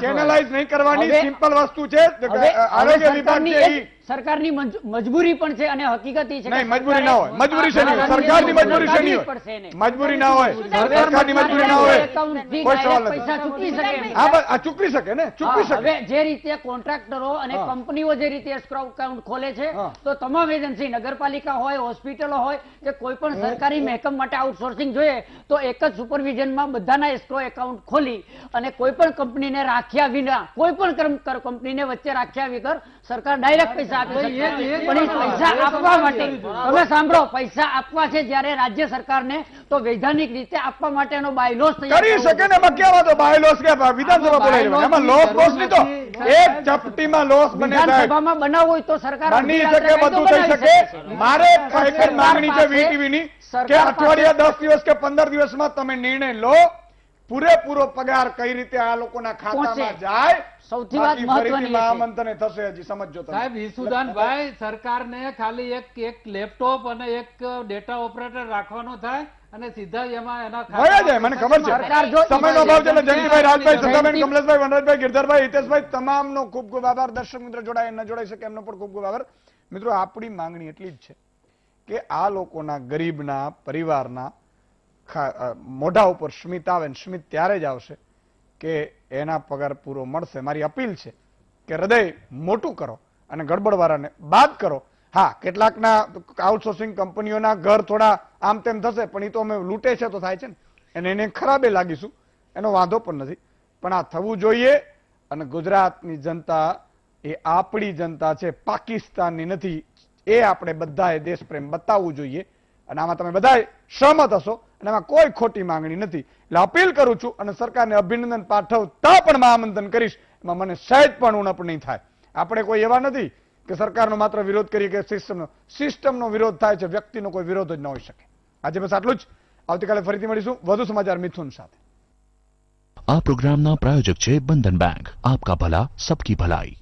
Speaker 1: ચેનલાઇઝ નહીં કરવાની સિમ્પલ વસ્તુ છે. આરોગ્ય વિભાગ છે,
Speaker 3: સરકારની મજબૂરી પણ છે અને હકીકત છે.
Speaker 1: નહીં, મજબૂરી ના હોય. મજબૂરી છે નહીં, સરકારની મજબૂરી છે નહીં, મજબૂરી ના હોય, સરકારની મજબૂરી ના હોય. કોઈ સવાલ
Speaker 3: પૈસા ચૂકવી શકે.
Speaker 1: હા, ચૂકવી શકે ને, ચૂકવી શકે.
Speaker 3: હવે જે રીતે કોન્ટ્રાક્ટરો અને કંપનીઓ જે રીતે એસ્ક્રો એકાઉન્ટ ખોલે છે, તો તમામ એજન્સી, નગરપાલિકા હોય, હોસ્પિટલો હોય કે કોઈ પણ સરકારી મહેકમ માટે આઉટસોર્સિંગ જોઈએ તો એક જ સુપરવિઝનમાં બધાના એસ્ક્રો એકાઉન્ટ ખોલી અને કોઈ પણ કંપનીને રાખ્યા વિના, કોઈ પણ કંપનીને વચ્ચે રાખ્યા વગર સરકાર ડાયરેક્ટ પૈસા આપી શકે. પણ એ પૈસા આપવા માટે તમે સાંભળો, પૈસા આપવા છે જ્યારે રાજ્ય સરકારને, તો વૈધાનિક રીતે આપવા માટેનો બાયલોસ તૈયાર
Speaker 1: કરી શકે ને. એમાં કેવા તો બાયલોસ કે વિધાનસભા બોલાવી લેવાય, એમાં લોસ નહીં તો એક ચપટીમાં લોસ બને.
Speaker 3: વિધાનસભામાં બનાવવું હોય તો સરકાર
Speaker 1: બની શકે, બધું થઈ શકે. મારે એક જ માંગણી છે વીટીવી ની કે અઠવાડિયા 10 દિવસ કે 15 દિવસમાં તમે નિર્ણય લો, પૂરેપૂરો પગાર કઈ રીતે આ લોકોના ખાતામાં જાય.
Speaker 3: સૌથી વાત મહત્વની
Speaker 1: મહામંત્રને થશે. હજી સમજો
Speaker 2: સાહેબ. ઈસુદાનભાઈ, સરકારને ખાલી એક લેપટોપ અને એક ડેટા ઓપરેટર રાખવાનો થાય અને સીધા એમાં એના
Speaker 1: ભયા જાય. મને ખબર છે સમયનો અભાવ છે. જયંતિભાઈ, રાજભાઈ, સદાબેન, કમલેશભાઈ, વનરાજભાઈ, ગિરધરભાઈ, હિતેશભાઈ, તમામનો ખૂબ ખૂબ આભાર. દર્શક મિત્રો જોડાય ન જોડાઈ શકે એમનો પણ ખૂબ ખૂબ આભાર. મિત્રો, આપણી માંગણી એટલી જ છે કે આ લોકોના ગરીબના પરિવારના મોઢા ઉપર સ્મિત આવે. સ્મિત ત્યારે જ આવશે કે એના પગાર પૂરો મળશે. મારી અપીલ છે કે હૃદય મોટું કરો અને ગડબડવાળાને બાદ કરો. હા, કેટલાકના આઉટસોર્સિંગ કંપનીઓના ઘર થોડા આમ તેમ થશે, પણ એ તો અમે લૂંટે છે તો થાય છે ને, અને એને ખરાબે લાગીશું, એનો વાંધો પણ નથી. પણ આ થવું જોઈએ. અને ગુજરાતની જનતા એ આપણી જનતા છે, પાકિસ્તાનની નથી. એ આપણે બધાએ દેશપ્રેમ બતાવવું જોઈએ અને આમાં તમે બધા સહમત હશો અને એમાં કોઈ ખોટી માંગણી નથી. એટલે અપીલ કરું છું અને સરકારને અભિનંદન પાઠવતા પણ મહામંથન કરીશ. એમાં મને સહેજ પણ ઉણપ નહીં થાય. આપણે કોઈ એવા નથી કે સરકારનો માત્ર વિરોધ કરીએ કે સિસ્ટમનો વિરોધ થાય છે, વ્યક્તિનો કોઈ વિરોધ જ ન હોઈ શકે. આજે બસ આટલું જ. આવતીકાલે ફરીથી મળીશું વધુ સમાચાર મિથુન સાથે.
Speaker 13: આ પ્રોગ્રામના પ્રાયોજક છે બંધન બેંક. આપકા ભલા સબકી ભલાઈ.